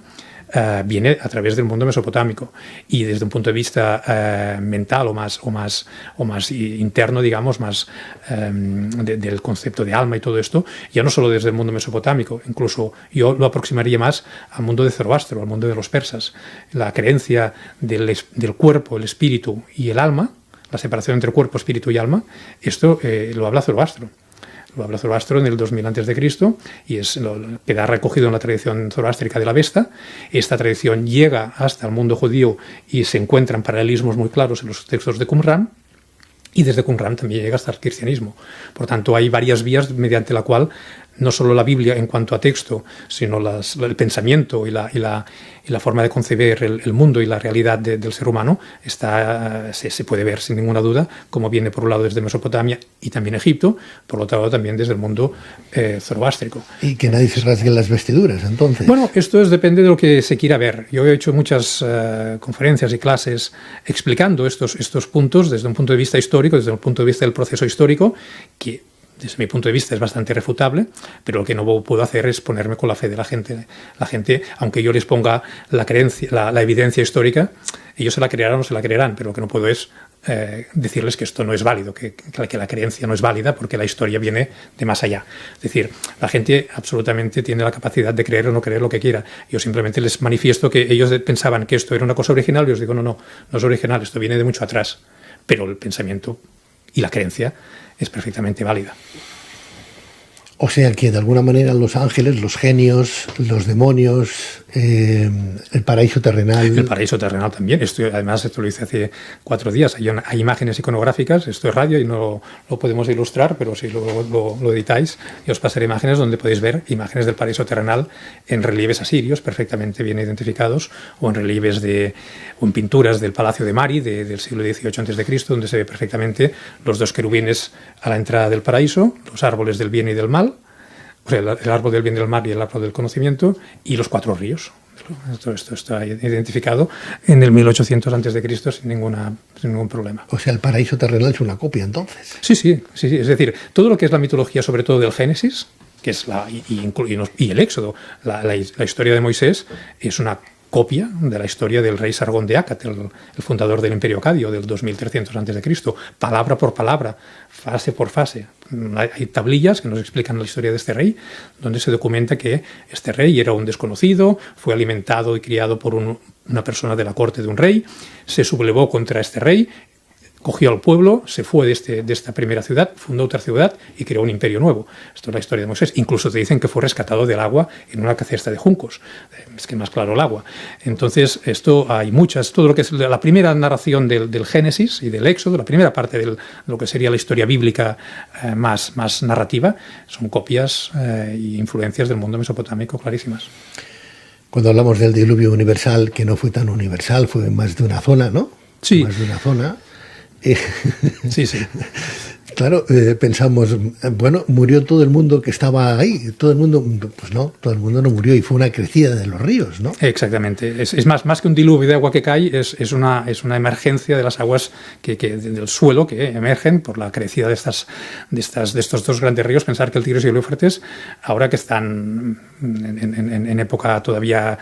viene a través del mundo mesopotámico. Y desde un punto de vista mental o más interno, digamos, más del concepto de alma y todo esto, ya no solo desde el mundo mesopotámico, incluso yo lo aproximaría más al mundo de Zoroastro, al mundo de los persas. La creencia del cuerpo, el espíritu y el alma, la separación entre cuerpo, espíritu y alma, esto lo habla Zoroastro. Lo habla Zoroastro en el 2000 a.C. y queda recogido en la tradición zoroástrica de la Avesta. Esta tradición llega hasta el mundo judío y se encuentran paralelismos muy claros en los textos de Qumran, y desde Qumran también llega hasta el cristianismo. Por tanto, hay varias vías mediante la cual no solo la Biblia en cuanto a texto, sino el pensamiento y la forma de concebir el mundo y la realidad del ser humano se puede ver sin ninguna duda, como viene por un lado desde Mesopotamia y también Egipto, por otro lado también desde el mundo zoroástrico. Y que nadie se rasgue las vestiduras, entonces. Bueno, esto depende de lo que se quiera ver. Yo he hecho muchas conferencias y clases explicando estos puntos desde un punto de vista histórico, desde un punto de vista del proceso histórico, que desde mi punto de vista es bastante refutable, pero lo que no puedo hacer es ponerme con la fe de la gente. La gente, aunque yo les ponga la creencia, la evidencia histórica, ellos se la creerán o no se la creerán, pero lo que no puedo es decirles que esto no es válido, que la creencia no es válida porque la historia viene de más allá. Es decir, la gente absolutamente tiene la capacidad de creer o no creer lo que quiera. Yo simplemente les manifiesto que ellos pensaban que esto era una cosa original y os digo, no es original, esto viene de mucho atrás, pero el pensamiento y la creencia es perfectamente válida. O sea que de alguna manera los ángeles, los genios, los demonios, el paraíso terrenal... El paraíso terrenal también. Además, esto lo hice hace 4 días. Hay imágenes iconográficas, esto es radio y no lo podemos ilustrar, pero si lo editáis, y os pasaré imágenes donde podéis ver imágenes del paraíso terrenal en relieves asirios, perfectamente bien identificados, o en relieves o en pinturas del Palacio de Mari del siglo XVIII a.C., donde se ve perfectamente los 2 querubines a la entrada del paraíso, los árboles del bien y del mal, o sea, el árbol del bien y del mal y el árbol del conocimiento, y los 4 ríos. Esto está identificado en el 1800 a.C. sin ningún problema. O sea, el paraíso terrenal es una copia, entonces. Sí. Es decir, todo lo que es la mitología, sobre todo del Génesis, que es y el Éxodo, la historia de Moisés, es una copia de la historia del rey Sargón de Akkad, el fundador del Imperio Acadio del 2300 a.C., palabra por palabra, fase por fase. Hay tablillas que nos explican la historia de este rey, donde se documenta que este rey era un desconocido, fue alimentado y criado por una persona de la corte de un rey, se sublevó contra este rey, cogió al pueblo, se fue de esta primera ciudad, fundó otra ciudad y creó un imperio nuevo. Esto es la historia de Moisés. Incluso te dicen que fue rescatado del agua en una cesta de juncos. Es que más claro el agua. Entonces, hay todo lo que es la primera narración del Génesis y del Éxodo, la primera parte de lo que sería la historia bíblica más narrativa, son copias e influencias del mundo mesopotámico clarísimas. Cuando hablamos del diluvio universal, que no fue tan universal, fue más de una zona, ¿no? Sí. Más de una zona. Sí, sí. Claro, pensamos, bueno, murió todo el mundo que estaba ahí, todo el mundo, pues no, todo el mundo no murió y fue una crecida de los ríos, ¿no? Exactamente. Es más que un diluvio de agua que cae, es una emergencia de las aguas del suelo que emergen por la crecida de estos dos grandes ríos. Pensar que el Tigris y el Éufrates, ahora que están en época todavía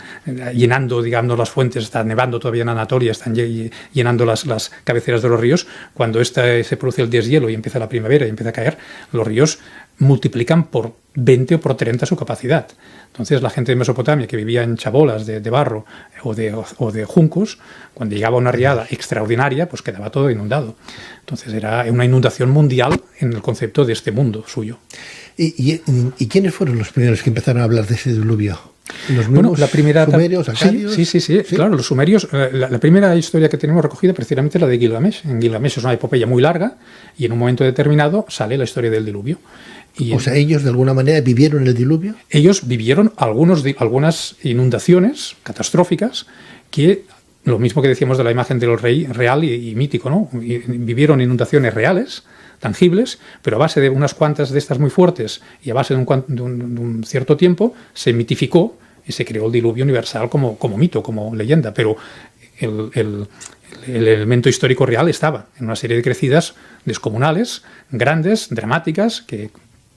llenando, digamos, las fuentes, está nevando todavía en Anatolia, están llenando las cabeceras de los ríos, cuando se produce el deshielo y empieza la primavera y empieza a caer, los ríos multiplican por 20 o por 30 su capacidad. Entonces la gente de Mesopotamia que vivía en chabolas de barro o de juncos, cuando llegaba una riada extraordinaria, pues quedaba todo inundado. Entonces era una inundación mundial en el concepto de este mundo suyo. ¿Y quiénes fueron los primeros que empezaron a hablar de ese diluvio? La primera sumerios, acadios. Sí, claro, los sumerios. La primera historia que tenemos recogida precisamente es la de Gilgamesh. En Gilgamesh es una epopeya muy larga y en un momento determinado sale la historia del diluvio. O sea, ellos de alguna manera vivieron el diluvio. Ellos vivieron algunas inundaciones catastróficas que, lo mismo que decíamos de la imagen del rey real y mítico, ¿no? Vivieron inundaciones reales, tangibles, pero a base de unas cuantas de estas muy fuertes y a base de un cierto tiempo se mitificó y se creó el diluvio universal como mito, como leyenda, pero el elemento histórico real estaba en una serie de crecidas descomunales, grandes, dramáticas, que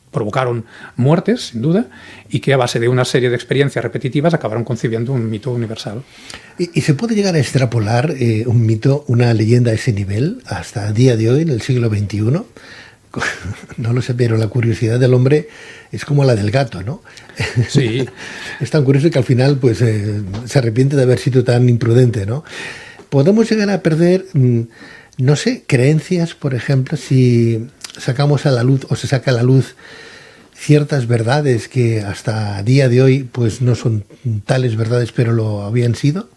provocaron muertes, sin duda, y que a base de una serie de experiencias repetitivas acabaron concibiendo un mito universal. ¿Y se puede llegar a extrapolar un mito, una leyenda a ese nivel, hasta el día de hoy, en el siglo XXI? No lo sé, pero la curiosidad del hombre es como la del gato, ¿no? Sí. Es tan curioso que al final pues, se arrepiente de haber sido tan imprudente, ¿no? Podemos llegar a perder, no sé, creencias, por ejemplo, si sacamos a la luz o se saca a la luz ciertas verdades que hasta día de hoy pues no son tales verdades, pero lo habían sido.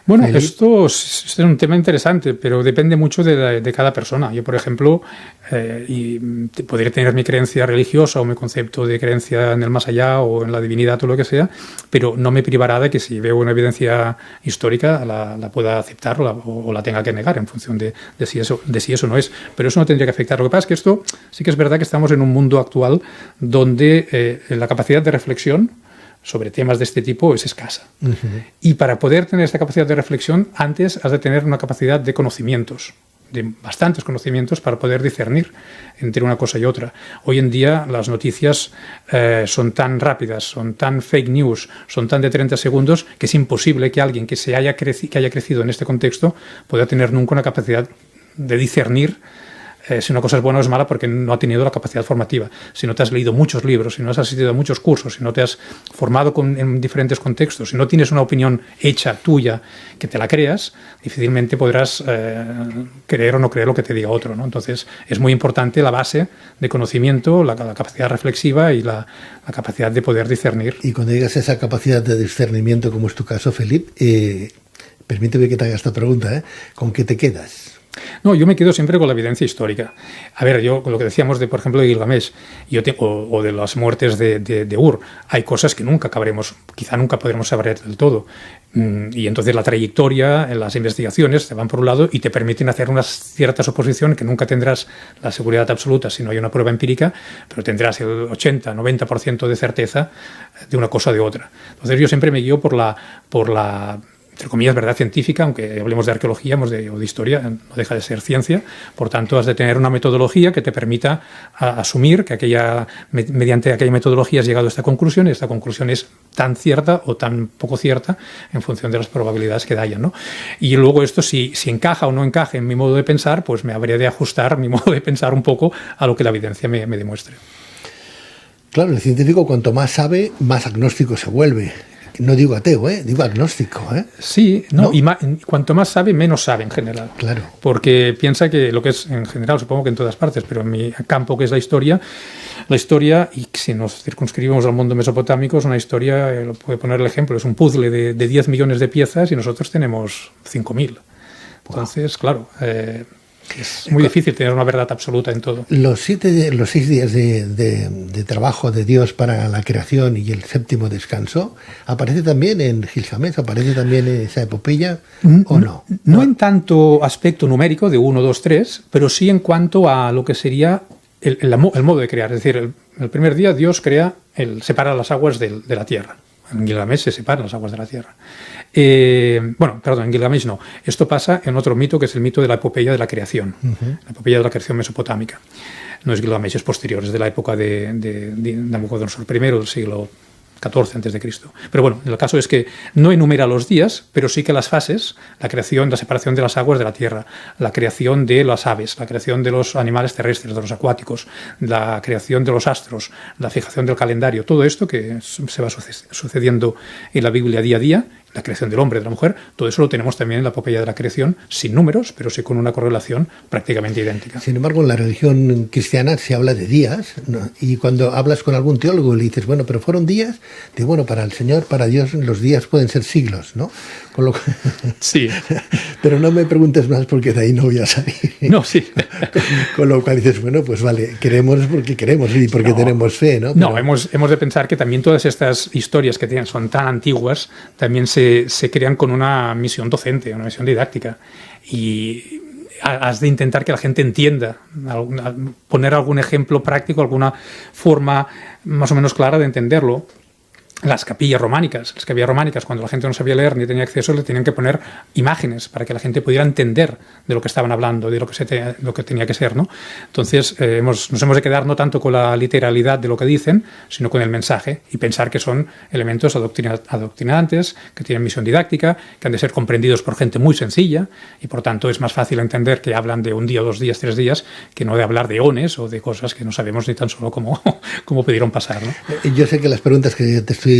Bueno, esto es un tema interesante, pero depende mucho de cada persona. Yo, por ejemplo, podría tener mi creencia religiosa o mi concepto de creencia en el más allá o en la divinidad o lo que sea, pero no me privará de que si veo una evidencia histórica la pueda aceptar o la tenga que negar en función de si eso no es. Pero eso no tendría que afectar. Lo que pasa es que esto sí que es verdad que estamos en un mundo actual donde la capacidad de reflexión sobre temas de este tipo es escasa. Uh-huh. Y para poder tener esta capacidad de reflexión, antes has de tener una capacidad de conocimientos, de bastantes conocimientos para poder discernir entre una cosa y otra. Hoy en día las noticias son tan rápidas, son tan fake news, son tan de 30 segundos que es imposible que alguien que haya crecido en este contexto pueda tener nunca una capacidad de discernir si una cosa es buena o es mala porque no ha tenido la capacidad formativa. Si no te has leído muchos libros, si no has asistido a muchos cursos, si no te has formado en diferentes contextos, si no tienes una opinión hecha tuya que te la creas, difícilmente podrás creer o no creer lo que te diga otro, ¿no? Entonces es muy importante la base de conocimiento, la capacidad reflexiva y la capacidad de poder discernir. Y cuando llegas a esa capacidad de discernimiento, como es tu caso, Felipe, permíteme que te haga esta pregunta, ¿con qué te quedas? No, yo me quedo siempre con la evidencia histórica. A ver, yo con lo que decíamos por ejemplo, de Gilgamesh o de las muertes de Ur, hay cosas que quizá nunca podremos saber del todo. Y entonces la trayectoria, las investigaciones te van por un lado y te permiten hacer una cierta suposición que nunca tendrás la seguridad absoluta si no hay una prueba empírica, pero tendrás el 80-90% de certeza de una cosa o de otra. Entonces yo siempre me guío por la entre comillas, verdad científica, aunque hablemos de arqueología o de historia, no deja de ser ciencia. Por tanto, has de tener una metodología que te permita asumir que mediante aquella metodología has llegado a esta conclusión y esta conclusión es tan cierta o tan poco cierta en función de las probabilidades que hayan, ¿no? Y luego esto, si encaja o no encaja en mi modo de pensar, pues me habría de ajustar mi modo de pensar un poco a lo que la evidencia me demuestre. Claro, el científico cuanto más sabe, más agnóstico se vuelve. No digo ateo, digo agnóstico. Sí, ¿no? Y cuanto más sabe, menos sabe en general. Claro. Porque piensa que lo que es en general, supongo que en todas partes, pero en mi campo que es la historia, y si nos circunscribimos al mundo mesopotámico, es una historia, lo puede poner el ejemplo, es un puzzle de 10 millones de piezas y nosotros tenemos 5.000. Entonces, claro, Es muy difícil tener una verdad absoluta en todo. Los 6 días de trabajo de Dios para la creación y el séptimo descanso, ¿aparece también en Gilgamesh? ¿Aparece también en esa epopeya o no? No en tanto aspecto numérico de 1, 2, 3, pero sí en cuanto a lo que sería el modo de crear. Es decir, el primer día Dios separa las aguas de la tierra. En Gilgamesh se separan las aguas de la tierra. En Gilgamesh no. Esto pasa en otro mito, que es el mito de la epopeya de la creación. La epopeya de la creación mesopotámica. No es Gilgamesh, es posterior, es de la época de Nabucodonosor I, del siglo XIV a.C. Pero bueno, el caso es que no enumera los días, pero sí que las fases, la creación, la separación de las aguas de la tierra, la creación de las aves, la creación de los animales terrestres, de los acuáticos, la creación de los astros, la fijación del calendario, todo esto que se va sucediendo en la Biblia día a día, la creación del hombre, de la mujer, todo eso lo tenemos también en la epopeya de la creación, sin números, pero sí con una correlación prácticamente idéntica. Sin embargo, en la religión cristiana se habla de días, ¿no? Y cuando hablas con algún teólogo y le dices, bueno, pero fueron días, digo, bueno, para el Señor, para Dios, los días pueden ser siglos, ¿no? Con lo cual... Sí. Pero no me preguntes más porque de ahí no voy a salir. No, sí. Con lo cual dices, bueno, pues vale, queremos porque queremos y porque tenemos fe, ¿no? Pero... No, hemos de pensar que también todas estas historias que son tan antiguas, también se crean con una misión docente, una misión didáctica. Y has de intentar que la gente entienda, poner algún ejemplo práctico, alguna forma más o menos clara de entenderlo. Las capillas románicas, cuando la gente no sabía leer ni tenía acceso, le tenían que poner imágenes para que la gente pudiera entender de lo que estaban hablando, de lo que tenía que ser, ¿no? Entonces, nos hemos de quedar no tanto con la literalidad de lo que dicen, sino con el mensaje y pensar que son elementos adoctrinantes, que tienen misión didáctica, que han de ser comprendidos por gente muy sencilla y, por tanto, es más fácil entender que hablan de un día, 2 días, 3 días, que no de hablar de eones o de cosas que no sabemos ni tan solo cómo pudieron pasar, ¿no? Yo sé que las preguntas que te estoy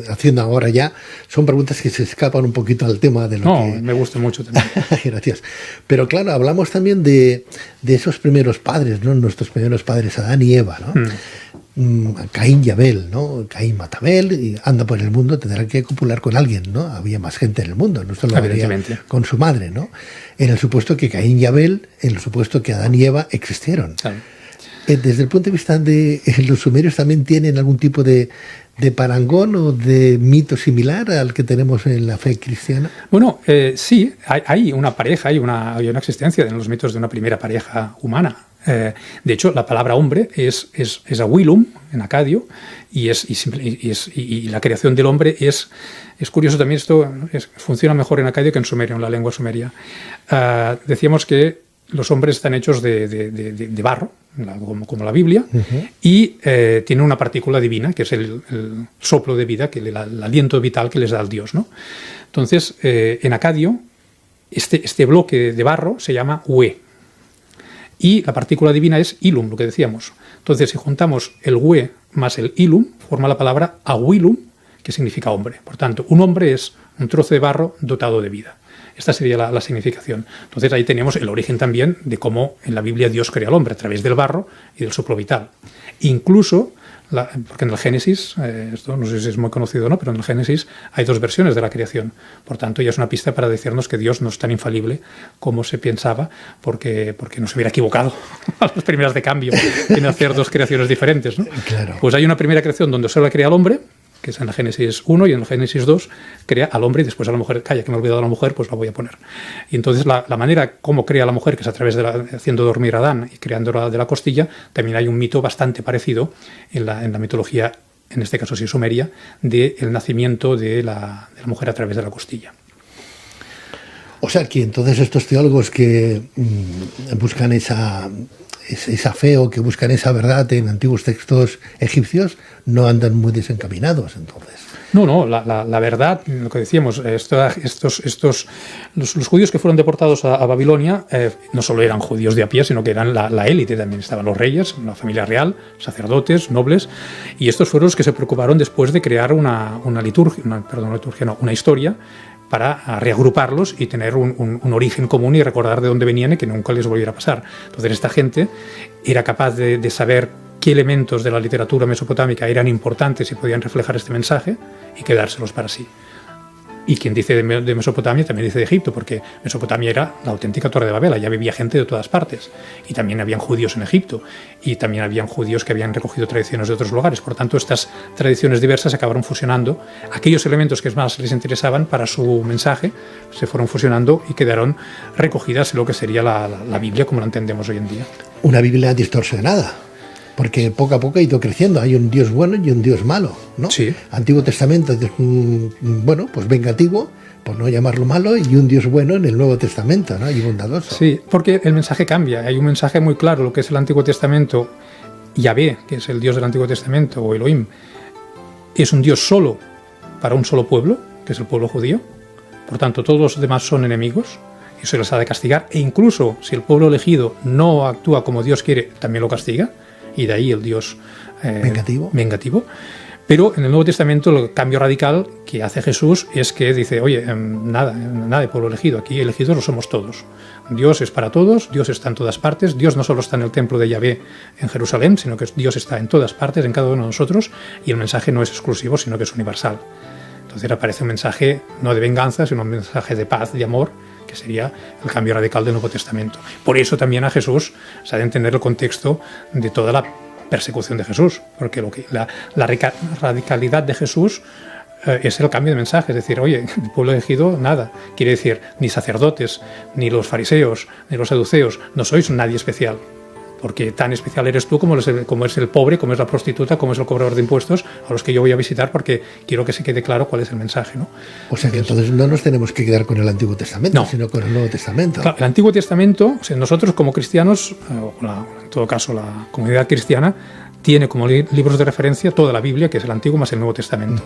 haciendo ahora ya son preguntas que se escapan un poquito al tema de lo que... me gusta mucho también. Gracias. Pero claro, hablamos también de esos primeros padres, ¿no? Nuestros primeros padres, Adán y Eva, ¿no? Caín y Abel, ¿no? Caín mata a Abel y anda por el mundo, tendrá que copular con alguien, ¿no? Había más gente en el mundo, no solo habría con su madre, ¿no? En el supuesto que Caín y Abel, en el supuesto que Adán y Eva existieron. Claro. Desde el punto de vista de los sumerios, ¿también tienen algún tipo de parangón o de mito similar al que tenemos en la fe cristiana? Bueno, sí, hay una pareja, hay una existencia en los mitos de una primera pareja humana. De hecho, la palabra hombre es Awilum, en acadio, y la creación del hombre es curioso también, esto funciona mejor en acadio que en sumerio, en la lengua sumeria. Decíamos que los hombres están hechos de barro, como la Biblia, y tienen una partícula divina, que es el soplo de vida, el aliento vital que les da el Dios, ¿no? Entonces, en acadio, este bloque de barro se llama Ue, y la partícula divina es Ilum, lo que decíamos. Entonces, si juntamos el Ue más el Ilum, forma la palabra Awilum, que significa hombre. Por tanto, un hombre es un trozo de barro dotado de vida. Esta sería la significación. Entonces ahí tenemos el origen también de cómo en la Biblia Dios crea al hombre a través del barro y del soplo vital. Incluso, porque en el Génesis, esto no sé si es muy conocido o no, pero en el Génesis hay 2 versiones de la creación. Por tanto, ya es una pista para decirnos que Dios no es tan infalible como se pensaba, porque no se hubiera equivocado a las primeras de cambio en hacer 2 creaciones diferentes, ¿no? Claro. Pues hay una primera creación donde solo crea al hombre, que es en el Génesis 1, y en el Génesis 2 crea al hombre y después a la mujer. Calla, que me he olvidado de la mujer, pues la voy a poner. Y entonces la manera como crea a la mujer, que es a través haciendo dormir a Adán y creándola de la costilla, también hay un mito bastante parecido en la mitología, en este caso sí sumeria, del nacimiento de la mujer a través de la costilla. O sea que entonces estos teólogos que buscan esa fe o que buscan esa verdad en antiguos textos egipcios no andan muy desencaminados, entonces. No, la verdad, lo que decíamos, los judíos que fueron deportados a Babilonia no solo eran judíos de a pie, sino que eran la élite también. Estaban los reyes, la familia real, sacerdotes, nobles, y estos fueron los que se preocuparon después de crear una historia para reagruparlos y tener un origen común y recordar de dónde venían y que nunca les volviera a pasar. Entonces esta gente era capaz de saber qué elementos de la literatura mesopotámica eran importantes y podían reflejar este mensaje y quedárselos para sí. Y quien dice de Mesopotamia también dice de Egipto, porque Mesopotamia era la auténtica Torre de Babel, allá vivía gente de todas partes. Y también habían judíos en Egipto, y también habían judíos que habían recogido tradiciones de otros lugares. Por tanto, estas tradiciones diversas acabaron fusionando. Aquellos elementos que más les interesaban para su mensaje se fueron fusionando y quedaron recogidas en lo que sería la Biblia como la entendemos hoy en día. Una Biblia distorsionada, porque poco a poco ha ido creciendo. Hay un Dios bueno y un Dios malo, ¿no? Sí. Antiguo Testamento, bueno, pues vengativo, por no llamarlo malo, y un Dios bueno en el Nuevo Testamento, ¿no? Y bondadoso. Sí, porque el mensaje cambia. Hay un mensaje muy claro, lo que es el Antiguo Testamento. Yahvé, que es el Dios del Antiguo Testamento, o Elohim, es un Dios solo para un solo pueblo, que es el pueblo judío. Por tanto, todos los demás son enemigos y se les ha de castigar. E incluso si el pueblo elegido no actúa como Dios quiere, también lo castiga. Y de ahí el Dios vengativo. Pero en el Nuevo Testamento el cambio radical que hace Jesús es que dice, oye, nada de pueblo elegido, aquí elegidos lo somos todos. Dios es para todos, Dios está en todas partes, Dios no solo está en el templo de Yahvé en Jerusalén, sino que Dios está en todas partes, en cada uno de nosotros, y el mensaje no es exclusivo, sino que es universal. Entonces aparece un mensaje no de venganza, sino un mensaje de paz, de amor, que sería el cambio radical del Nuevo Testamento. Por eso también a Jesús se ha de entender el contexto de toda la persecución de Jesús, porque la radicalidad de Jesús es el cambio de mensaje, es decir, oye, el pueblo elegido, nada. Quiere decir, ni sacerdotes, ni los fariseos, ni los saduceos, no sois nadie especial. Porque tan especial eres tú como es el pobre, como es la prostituta, como es el cobrador de impuestos, a los que yo voy a visitar porque quiero que se quede claro cuál es el mensaje, ¿no? O sea que entonces no nos tenemos que quedar con el Antiguo Testamento, sino con el Nuevo Testamento. Claro, el Antiguo Testamento, o sea, nosotros como cristianos, en todo caso la comunidad cristiana, tiene como libros de referencia toda la Biblia, que es el Antiguo más el Nuevo Testamento.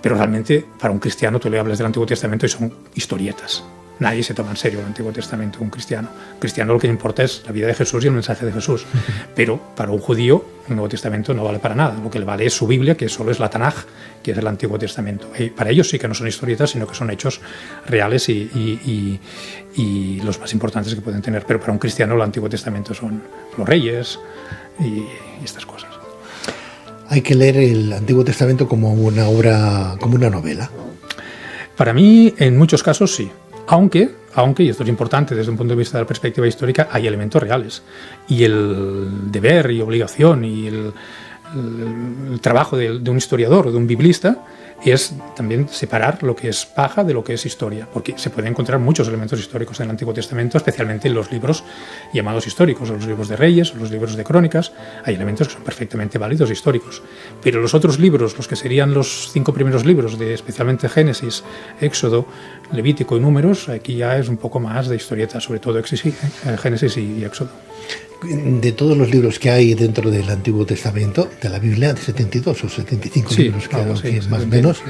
Pero realmente, para un cristiano, tú le hablas del Antiguo Testamento y son historietas. Nadie se toma en serio el Antiguo Testamento, un cristiano. Un cristiano lo que importa es la vida de Jesús y el mensaje de Jesús. Pero para un judío el Nuevo Testamento no vale para nada. Lo que le vale es su Biblia, que solo es la Tanaj, que es el Antiguo Testamento. Y para ellos sí que no son historietas, sino que son hechos reales y los más importantes que pueden tener. Pero para un cristiano el Antiguo Testamento son los reyes y estas cosas. Hay que leer el Antiguo Testamento como una obra, como una novela. Para mí, en muchos casos sí. Aunque, y esto es importante desde un punto de vista de la perspectiva histórica, hay elementos reales. Y el deber y obligación y el trabajo de un historiador o de un biblista es también separar lo que es paja de lo que es historia, porque se pueden encontrar muchos elementos históricos en el Antiguo Testamento, especialmente en los libros llamados históricos, o los libros de Reyes, o los libros de Crónicas. Hay elementos que son perfectamente válidos históricos. Pero los otros libros, los que serían los 5 primeros libros, de especialmente Génesis, Éxodo, Levítico y Números, aquí ya es un poco más de historieta, sobre todo Génesis y Éxodo. De todos los libros que hay dentro del Antiguo Testamento, de la Biblia, de 72 o 75 libros, creo que más o menos,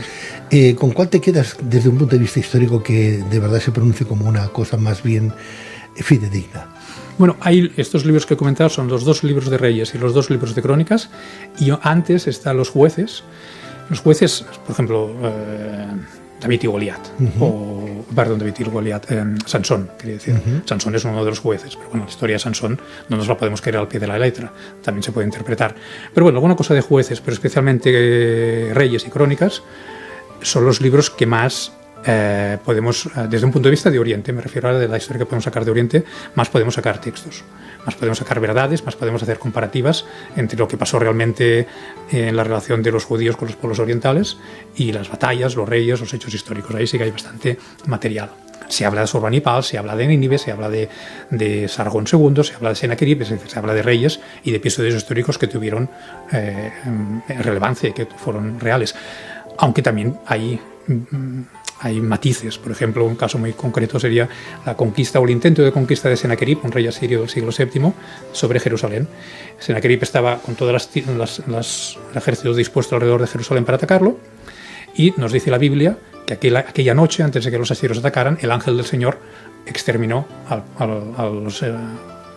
¿con cuál te quedas desde un punto de vista histórico que de verdad se pronuncie como una cosa más bien fidedigna? Bueno, hay estos libros que he comentado, son los 2 libros de Reyes y los 2 libros de Crónicas, y antes están los jueces. Los jueces, por ejemplo, David y Goliat, David y Goliat, Sansón, quería decir. Sansón es uno de los jueces, pero bueno, la historia de Sansón no nos la podemos creer al pie de la letra, también se puede interpretar. Pero bueno, alguna cosa de jueces, pero especialmente Reyes y Crónicas, son los libros que más podemos, desde un punto de vista de Oriente, me refiero a de la historia que podemos sacar de Oriente, más podemos sacar textos, más podemos sacar verdades, más podemos hacer comparativas entre lo que pasó realmente en la relación de los judíos con los pueblos orientales y las batallas, los reyes, los hechos históricos. Ahí sí que hay bastante material. Se habla de Asurbanipal, se habla de Nínive, se habla de Sargón II, se habla de Sennacherib, es decir, se habla de reyes y de episodios históricos que tuvieron relevancia y que fueron reales. Aunque también hay matices. Por ejemplo, un caso muy concreto sería la conquista o el intento de conquista de Sennacherib, un rey asirio del siglo VII, sobre Jerusalén. Sennacherib estaba con todo el ejército dispuesto alrededor de Jerusalén para atacarlo, y nos dice la Biblia que aquella noche, antes de que los asirios atacaran, el ángel del Señor exterminó a los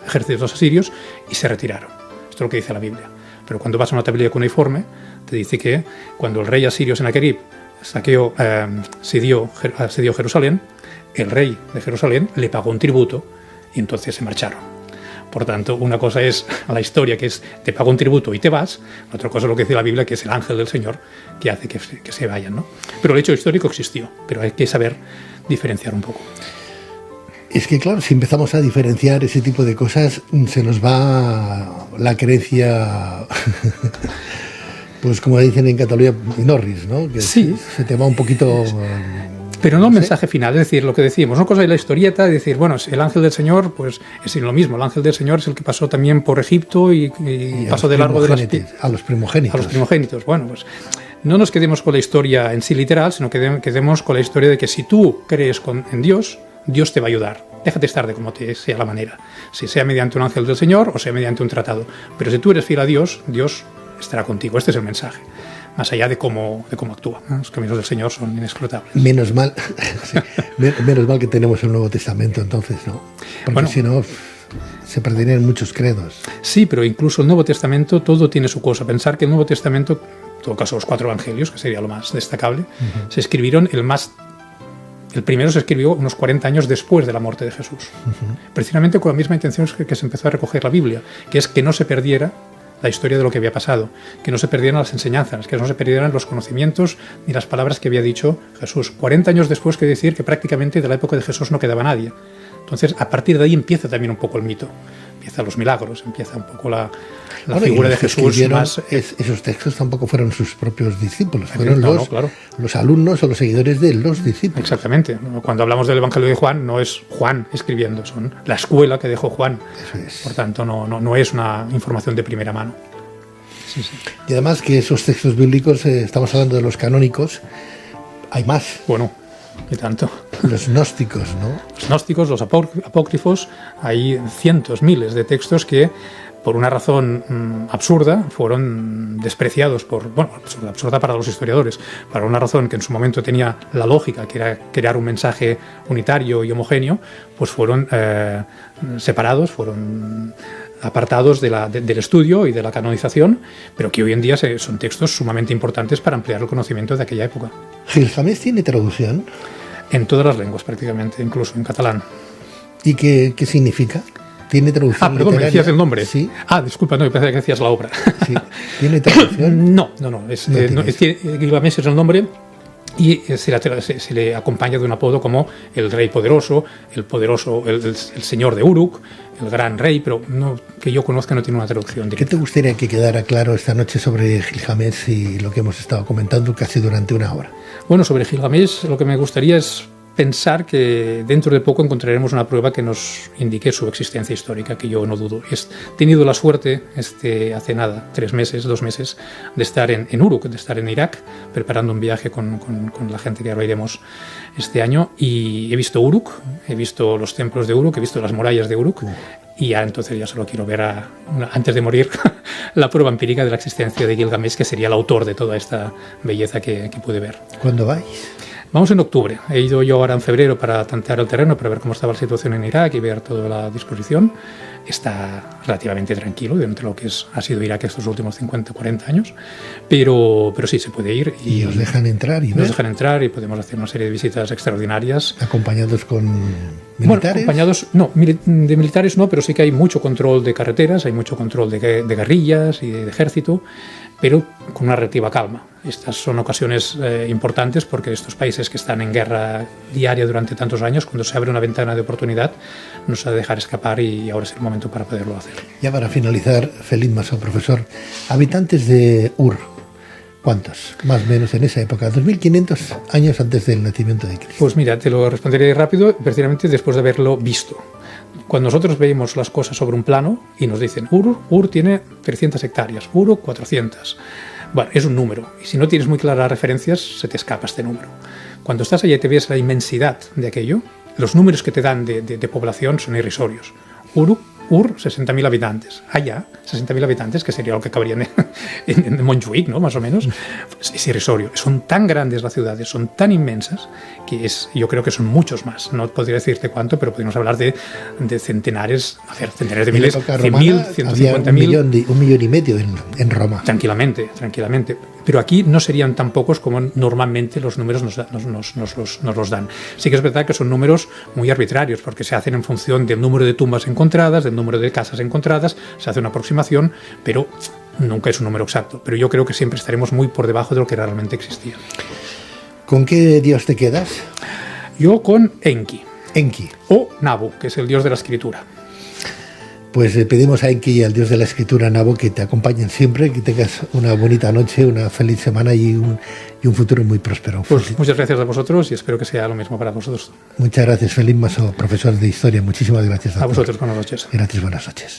ejércitos asirios y se retiraron. Esto es lo que dice la Biblia. Pero cuando vas a una tablilla cuneiforme, te dice que cuando el rey asirio Sennacherib asedió Jerusalén, el rey de Jerusalén le pagó un tributo y entonces se marcharon. Por tanto, una cosa es la historia, que es te pago un tributo y te vas, otra cosa es lo que dice la Biblia, que es el ángel del Señor que hace que se vayan, ¿no? Pero el hecho histórico existió, pero hay que saber diferenciar un poco. Es que claro, si empezamos a diferenciar ese tipo de cosas, se nos va la creencia, pues como dicen en Cataluña, Norris, ¿no? Que sí. Se te va un poquito... Pero no el mensaje final, es decir, lo que decíamos, una cosa es la historieta, es decir, bueno, el ángel del Señor, pues es lo mismo, el ángel del Señor es el que pasó también por Egipto y pasó de largo de las... A los primogénitos. A los primogénitos, bueno, pues no nos quedemos con la historia en sí literal, sino que quedemos con la historia de que si tú crees en Dios, Dios te va a ayudar. Déjate estar de cómo te sea la manera, si sea mediante un ángel del Señor o sea mediante un tratado. Pero si tú eres fiel a Dios, Dios estará contigo. Este es el mensaje, más allá de cómo actúa, ¿no? Los caminos del Señor son inescrutables. Menos mal, sí, menos mal que tenemos el Nuevo Testamento entonces, ¿no? Porque bueno, si no se perderían muchos credos. Sí, pero incluso el Nuevo Testamento todo tiene su cosa. Pensar que el Nuevo Testamento, en todo caso los 4 evangelios, que sería lo más destacable, se escribieron el primero se escribió unos 40 años después de la muerte de Jesús. Precisamente con la misma intención que se empezó a recoger la Biblia, que es que no se perdiera la historia de lo que había pasado, que no se perdieran las enseñanzas, que no se perdieran los conocimientos ni las palabras que había dicho Jesús. 40 años después, quiere decir que prácticamente de la época de Jesús no quedaba nadie. Entonces, a partir de ahí empieza también un poco el mito. Empiezan los milagros, empieza un poco la figura de Jesús. Más... Esos textos tampoco fueron sus propios discípulos, fueron los alumnos o los seguidores de los discípulos. Exactamente. Cuando hablamos del Evangelio de Juan, no es Juan escribiendo, son la escuela que dejó Juan. Eso es. Por tanto, no es una información de primera mano. Sí, sí. Y además que esos textos bíblicos, estamos hablando de los canónicos, hay más. Bueno, y tanto. Los gnósticos, ¿no? Los gnósticos, los apócrifos, hay cientos, miles de textos que, por una razón absurda, fueron despreciados absurda para los historiadores, para una razón que en su momento tenía la lógica, que era crear un mensaje unitario y homogéneo, pues fueron separados, fueron apartados del estudio y de la canonización, pero que hoy en día son textos sumamente importantes para ampliar el conocimiento de aquella época. ¿Gilgamesh tiene traducción? En todas las lenguas prácticamente, incluso en catalán. ¿Y qué significa? ¿Tiene traducción perdón, literaria? ¿me decías el nombre? Sí. Disculpa, no, me pensaba que decías la obra. Sí. ¿Tiene traducción? No. Gilgamesh es el nombre y se le acompaña de un apodo como el rey poderoso, el señor de Uruk, el gran rey, pero no, que yo conozca no tiene una traducción directa. ¿Qué te gustaría que quedara claro esta noche sobre Gilgamesh y lo que hemos estado comentando casi durante una hora? Bueno, sobre Gilgamesh lo que me gustaría es pensar que dentro de poco encontraremos una prueba que nos indique su existencia histórica, que yo no dudo. He tenido la suerte hace nada, 2 meses, de estar en Uruk, de estar en Irak, preparando un viaje con la gente que ahora iremos este año, y he visto Uruk, he visto los templos de Uruk, he visto las murallas de Uruk, y ya entonces ya solo quiero ver, antes de morir, la prueba empírica de la existencia de Gilgamesh, que sería el autor de toda esta belleza que pude ver. ¿Cuándo vais? Vamos en octubre. He ido yo ahora en febrero para tantear el terreno, para ver cómo estaba la situación en Irak y ver toda la disposición. Está relativamente tranquilo dentro de lo que ha sido Irak estos últimos 50, 40 años, pero sí se puede ir. ¿Y os dejan entrar? Nos dejan entrar y podemos hacer una serie de visitas extraordinarias. ¿Acompañados con militares? Bueno, acompañados, no, de militares no, pero sí que hay mucho control de carreteras, hay mucho control de guerrillas y de ejército, pero con una relativa calma. Estas son ocasiones importantes porque estos países que están en guerra diaria durante tantos años, cuando se abre una ventana de oportunidad, no se ha de dejar escapar y ahora es el momento para poderlo hacer. Ya para finalizar, Felip Masó, profesor, habitantes de Ur, ¿cuántos? Más o menos en esa época, 2500 años antes del nacimiento de Cristo. Pues mira, te lo responderé rápido, precisamente después de haberlo visto. Cuando nosotros veis las cosas sobre un plano y nos dicen Ur tiene 300 hectáreas, Uruk 400. Bueno, es un número, y si no tienes muy claras las referencias, se te escapa este número. Cuando estás allá y te ves la inmensidad de aquello, los números que te dan de población son irrisorios. Ur, 60.000 habitantes. Allá, 60.000 habitantes, que sería lo que cabrían en Montjuïc, ¿no? Más o menos. Es irrisorio. Son tan grandes las ciudades, son tan inmensas, que yo creo que son muchos más. No podría decirte cuánto, pero podemos hablar de centenares de miles, 100.000, 150.000. Un millón y medio en Roma. Tranquilamente. Pero aquí no serían tan pocos como normalmente los números nos los dan. Sí que es verdad que son números muy arbitrarios, porque se hacen en función del número de tumbas encontradas, del número de casas encontradas, se hace una aproximación, pero nunca es un número exacto. Pero yo creo que siempre estaremos muy por debajo de lo que realmente existía. ¿Con qué dios te quedas? Yo con Enki. Enki. O Nabu, que es el dios de la escritura. Pues le pedimos a Enki y al dios de la escritura, Nabu, que te acompañen siempre, que tengas una bonita noche, una feliz semana y un futuro muy próspero. Pues muchas gracias a vosotros y espero que sea lo mismo para vosotros. Muchas gracias, Felip Masó, profesor de Historia. Muchísimas gracias. A vosotros, buenas noches. Gracias, buenas noches.